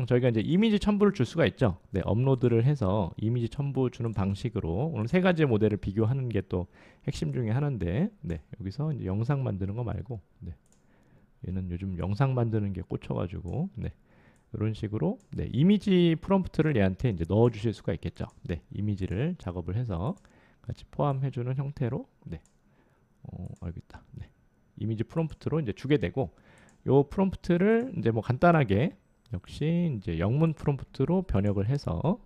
저희가 이제 이미지 첨부를 줄 수가 있죠. 업로드를 해서 이미지 첨부 주는 방식으로 오늘 세 가지 모델을 비교하는 게 또 핵심 중에 하나인데 여기서 이제 영상 만드는 거 말고 얘는 요즘 영상 만드는 게 꽂혀가지고 이런 식으로 이미지 프롬프트를 얘한테 이제 넣어 주실 수가 있겠죠. 이미지를 작업을 해서 같이 포함해주는 형태로 알겠다. 이미지 프롬프트로 이제 주게 되고 요 프롬프트를 이제 뭐 간단하게 역시 이제 영문 프롬프트로 번역을 해서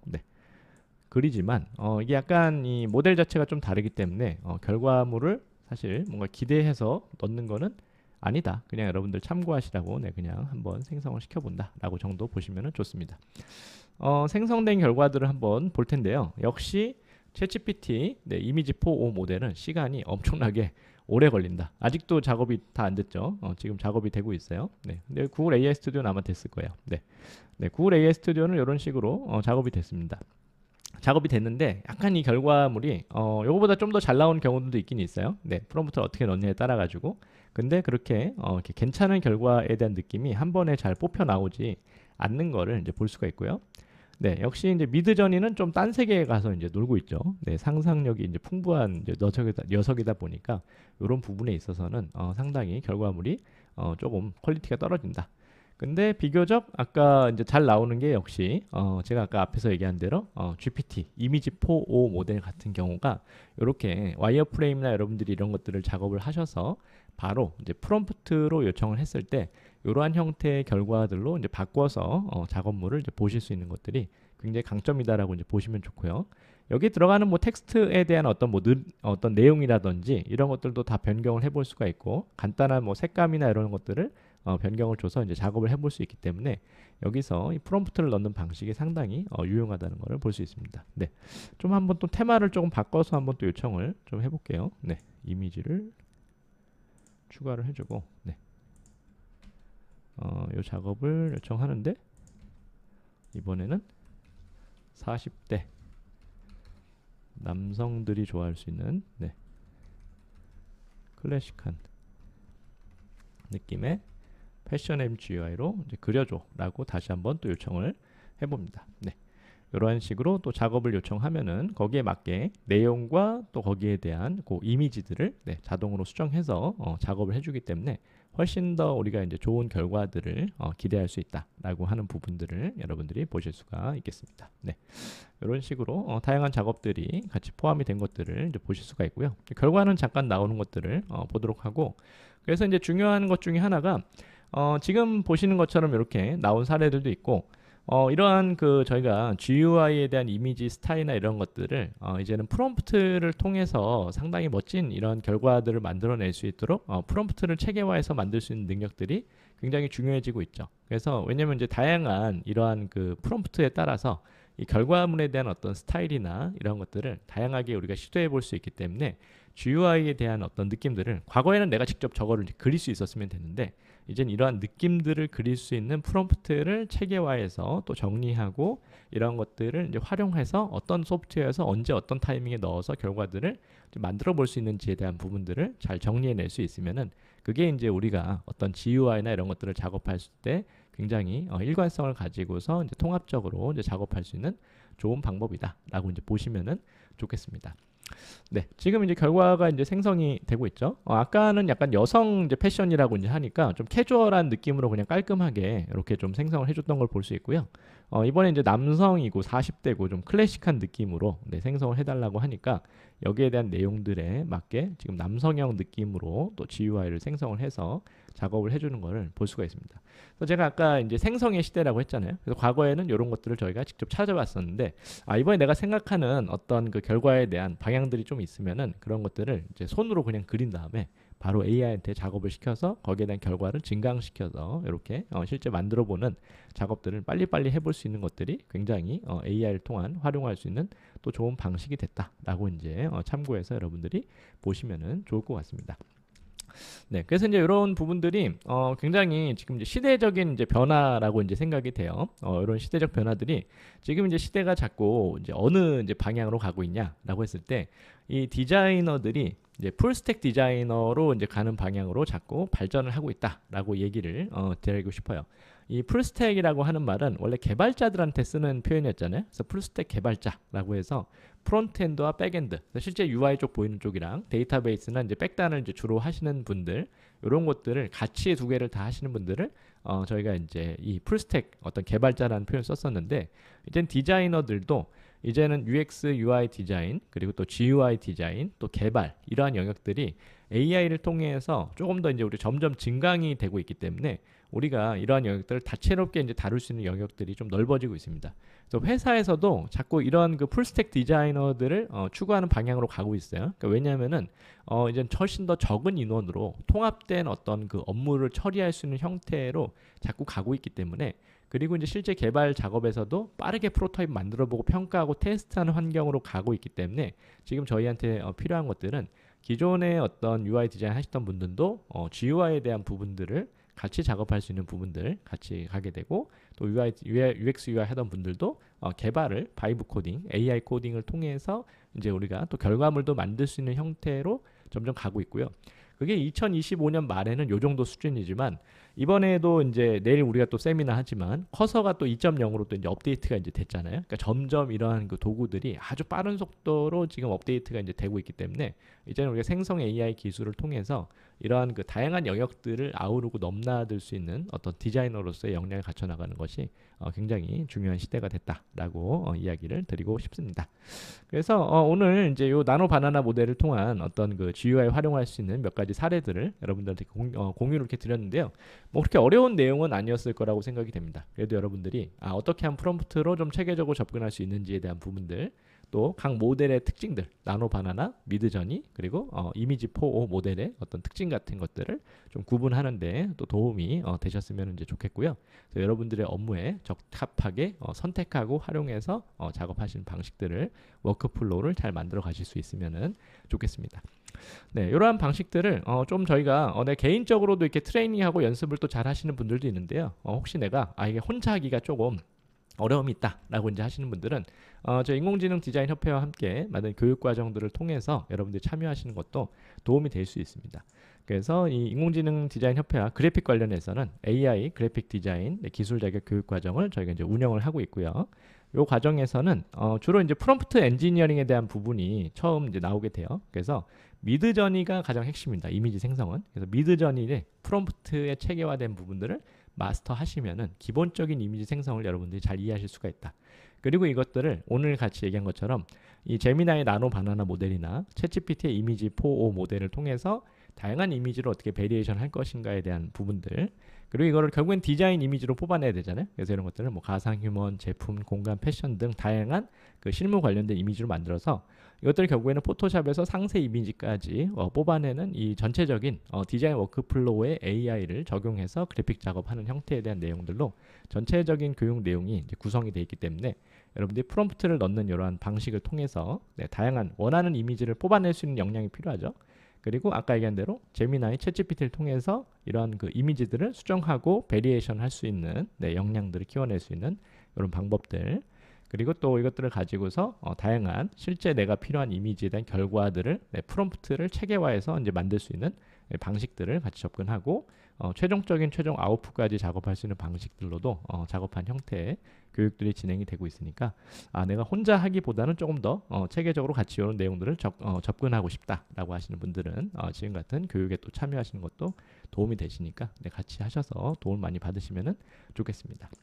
그리지만 이게 약간 이 모델 자체가 좀 다르기 때문에 결과물을 사실 뭔가 기대해서 넣는 거는 아니다. 그냥 여러분들 참고하시라고 그냥 한번 생성을 시켜본다 라고 정도 보시면 좋습니다. 생성된 결과들을 한번 볼 텐데요. 역시 챗GPT 이미지 4o 모델은 시간이 엄청나게 오래 걸린다. 아직도 작업이 다 안 됐죠. 지금 작업이 되고 있어요. 근데 구글 AI 스튜디오는 아마 됐을 거예요. 구글 AI 스튜디오는 이런 식으로 작업이 됐습니다. 작업이 됐는데 약간 이 결과물이 요거보다 좀 더 잘 나오는 경우도 있긴 있어요. 프롬프트를 어떻게 넣느냐에 따라 가지고. 근데 그렇게 이렇게 괜찮은 결과에 대한 느낌이 한 번에 잘 뽑혀 나오지 않는 거를 이제 볼 수가 있고요. 역시 이제 미드저니는 좀 딴 세계에 가서 이제 놀고 있죠. 상상력이 이제 풍부한 이제 녀석이다 보니까 이런 부분에 있어서는 상당히 결과물이 조금 퀄리티가 떨어진다. 근데 비교적 아까 이제 잘 나오는 게 역시 제가 아까 앞에서 얘기한 대로 GPT 이미지 4o 모델 같은 경우가 이렇게 와이어프레임이나 여러분들이 이런 것들을 작업을 하셔서 바로 이제 프롬프트로 요청을 했을 때 이러한 형태의 결과들로 이제 바꿔서 작업물을 이제 보실 수 있는 것들이 굉장히 강점이다라고 이제 보시면 좋고요. 여기 들어가는 뭐 텍스트에 대한 어떤 내용이라든지 이런 것들도 다 변경을 해볼 수가 있고 간단한 뭐 색감이나 이런 것들을 변경을 줘서 이제 작업을 해볼 수 있기 때문에 여기서 이 프롬프트를 넣는 방식이 상당히 유용하다는 것을 볼 수 있습니다. 좀 한번 또 테마를 조금 바꿔서 한번 또 요청을 좀 해볼게요. 이미지를 추가를 해주고 이 작업을 요청하는데 이번에는 40대 남성들이 좋아할 수 있는 클래식한 느낌의 패션 MGUI로 이제 그려줘 라고 다시 한번 또 요청을 해봅니다. 이런 식으로 또 작업을 요청하면은 거기에 맞게 내용과 또 거기에 대한 그 이미지들을 네, 자동으로 수정해서 작업을 해주기 때문에 훨씬 더 우리가 이제 좋은 결과들을 기대할 수 있다라고 하는 부분들을 여러분들이 보실 수가 있겠습니다. 네, 이런 식으로 다양한 작업들이 같이 포함이 된 것들을 이제 보실 수가 있고요. 결과는 잠깐 나오는 것들을 보도록 하고, 그래서 이제 중요한 것 중에 하나가 지금 보시는 것처럼 이렇게 나온 사례들도 있고, 이러한 그 저희가 GUI에 대한 이미지 스타일이나 이런 것들을 이제는 프롬프트를 통해서 상당히 멋진 이런 결과들을 만들어낼 수 있도록 프롬프트를 체계화해서 만들 수 있는 능력들이 굉장히 중요해지고 있죠. 그래서 왜냐면 이제 다양한 이러한 그 프롬프트에 따라서 이 결과물에 대한 어떤 스타일이나 이런 것들을 다양하게 우리가 시도해 볼 수 있기 때문에 GUI에 대한 어떤 느낌들을, 과거에는 내가 직접 저거를 그릴 수 있었으면 됐는데 이젠 이러한 느낌들을 그릴 수 있는 프롬프트를 체계화해서 또 정리하고 이런 것들을 이제 활용해서 어떤 소프트웨어에서 언제 어떤 타이밍에 넣어서 결과들을 만들어 볼 수 있는지에 대한 부분들을 잘 정리해낼 수 있으면은 그게 이제 우리가 어떤 GUI나 이런 것들을 작업할 때 굉장히 일관성을 가지고서 이제 통합적으로 이제 작업할 수 있는 좋은 방법이다라고 이제 보시면은 좋겠습니다. 네, 지금 이제 결과가 이제 생성이 되고 있죠. 아까는 약간 여성 이제 패션이라고 이제 하니까 좀 캐주얼한 느낌으로 그냥 깔끔하게 이렇게 좀 생성을 해줬던 걸 볼 수 있고요. 이번에 이제 남성이고 40대고 좀 클래식한 느낌으로 네, 생성을 해달라고 하니까 여기에 대한 내용들에 맞게 지금 남성형 느낌으로 또 GUI를 생성을 해서 작업을 해주는 것을 볼 수가 있습니다. 그래서 제가 아까 이제 생성의 시대라고 했잖아요. 그래서 과거에는 이런 것들을 저희가 직접 찾아봤었는데, 이번에 내가 생각하는 어떤 그 결과에 대한 방향들이 좀 있으면은 그런 것들을 이제 손으로 그냥 그린 다음에 바로 AI한테 작업을 시켜서 거기에 대한 결과를 증강시켜서 이렇게 실제 만들어보는 작업들을 빨리빨리 해볼 수 있는 것들이 굉장히 AI를 통한 활용할 수 있는 또 좋은 방식이 됐다라고 이제 참고해서 여러분들이 보시면은 좋을 것 같습니다. 네, 그래서 이제 이런 부분들이 굉장히 지금 이제 시대적인 이제 변화라고 이제 생각이 돼요. 이런 시대적 변화들이 지금 이제 시대가 자꾸 이제 어느 이제 방향으로 가고 있냐라고 했을 때 이 디자이너들이 이제 풀스택 디자이너로 이제 가는 방향으로 자꾸 발전을 하고 있다라고 얘기를 드리고 싶어요. 이 풀스택이라고 하는 말은 원래 개발자들한테 쓰는 표현이었잖아요. 그래서 풀스택 개발자라고 해서 프론트엔드와 백엔드, 실제 UI 쪽 보이는 쪽이랑 데이터베이스나 이제 백단을 이제 주로 하시는 분들, 이런 것들을 같이 두 개를 다 하시는 분들을 저희가 이제 이 풀스택 어떤 개발자라는 표현을 썼었는데, 이젠 디자이너들도 이제는 UX, UI 디자인, 그리고 또 GUI 디자인, 또 개발, 이러한 영역들이 AI를 통해서 조금 더 이제 우리 점점 증강이 되고 있기 때문에 우리가 이러한 영역들을 다채롭게 이제 다룰 수 있는 영역들이 좀 넓어지고 있습니다. 그래서 회사에서도 자꾸 이런 그 풀스택 디자이너들을 추구하는 방향으로 가고 있어요. 그러니까 왜냐하면은 이제 훨씬 더 적은 인원으로 통합된 어떤 그 업무를 처리할 수 있는 형태로 자꾸 가고 있기 때문에, 그리고 이제 실제 개발 작업에서도 빠르게 프로토타입 만들어보고 평가하고 테스트하는 환경으로 가고 있기 때문에 지금 저희한테 필요한 것들은 기존의 어떤 UI 디자인 하시던 분들도 GUI에 대한 부분들을 같이 작업할 수 있는 부분들 같이 가게 되고, 또 UX, UI 하던 분들도 개발을 바이브 코딩, AI 코딩을 통해서 이제 우리가 또 결과물도 만들 수 있는 형태로 점점 가고 있고요. 그게 2025년 말에는 요 정도 수준이지만, 이번에도 이제 내일 우리가 또 세미나 하지만 커서가 또 2.0으로 또 이제 업데이트가 이제 됐잖아요. 그러니까 점점 이러한 그 도구들이 아주 빠른 속도로 지금 업데이트가 이제 되고 있기 때문에 이제는 우리가 생성 AI 기술을 통해서 이러한 그 다양한 영역들을 아우르고 넘나들 수 있는 어떤 디자이너로서의 역량을 갖춰 나가는 것이 굉장히 중요한 시대가 됐다라고 이야기를 드리고 싶습니다. 그래서 오늘 이제 요 나노 바나나 모델을 통한 어떤 그 GUI 활용할 수 있는 몇 가지 사례들을 여러분들한테 공유를 이렇게 드렸는데요. 뭐 그렇게 어려운 내용은 아니었을 거라고 생각이 됩니다. 그래도 여러분들이 어떻게 하면 프롬프트로 좀 체계적으로 접근할 수 있는지에 대한 부분들, 또 각 모델의 특징들, 나노 바나나, 미드저니, 그리고 이미지 4o 모델의 어떤 특징 같은 것들을 좀 구분하는데 또 도움이 되셨으면 이제 좋겠고요. 그래서 여러분들의 업무에 적합하게 선택하고 활용해서 작업하시는 방식들을, 워크플로우를 잘 만들어 가실 수 있으면 좋겠습니다. 네, 이러한 방식들을 좀 저희가 내 개인적으로도 이렇게 트레이닝하고 연습을 또 잘 하시는 분들도 있는데요. 혹시 내가 이게 혼자 하기가 조금 어려움이 있다라고 이제 하시는 분들은 저희 인공지능 디자인 협회와 함께 만든 교육 과정들을 통해서 여러분들이 참여하시는 것도 도움이 될 수 있습니다. 그래서 이 인공지능 디자인 협회와 그래픽 관련해서는 AI 그래픽 디자인 기술 자격 교육 과정을 저희가 이제 운영을 하고 있고요. 요 과정에서는 주로 이제 프롬프트 엔지니어링에 대한 부분이 처음 이제 나오게 돼요. 그래서 미드저니가 가장 핵심입니다. 이미지 생성은. 그래서 미드저니의 프롬프트의 체계화된 부분들을 마스터하시면은 기본적인 이미지 생성을 여러분들이 잘 이해하실 수가 있다. 그리고 이것들을 오늘 같이 얘기한 것처럼 이 제미나이 나노 바나나 모델이나 챗GPT의 이미지 4o 모델을 통해서 다양한 이미지를 어떻게 베리에이션 할 것인가에 대한 부분들, 그리고 이거를 결국엔 디자인 이미지로 뽑아내야 되잖아요. 그래서 이런 것들을 뭐 가상 휴먼, 제품, 공간, 패션 등 다양한 그 실무 관련된 이미지로 만들어서 이것들을 결국에는 포토샵에서 상세 이미지까지 뽑아내는 이 전체적인 디자인 워크플로우에 AI를 적용해서 그래픽 작업하는 형태에 대한 내용들로 전체적인 교육 내용이 이제 구성이 되어 있기 때문에 여러분들이 프롬프트를 넣는 이러한 방식을 통해서 다양한 원하는 이미지를 뽑아낼 수 있는 역량이 필요하죠. 그리고 아까 얘기한 대로 제미나이 챗GPT를 통해서 이러한 그 이미지들을 수정하고 베리에이션 할 수 있는 역량들을 키워낼 수 있는 이런 방법들, 그리고 또 이것들을 가지고서 다양한 실제 내가 필요한 이미지에 대한 결과들을 프롬프트를 체계화해서 이제 만들 수 있는 방식들을 같이 접근하고 최종적인 최종 아웃풋까지 작업할 수 있는 방식들로도 작업한 형태의 교육들이 진행이 되고 있으니까 내가 혼자 하기보다는 조금 더 체계적으로 같이 이런 내용들을 접근하고 싶다라고 하시는 분들은 지금 같은 교육에 또 참여하시는 것도 도움이 되시니까 같이 하셔서 도움 많이 받으시면 좋겠습니다.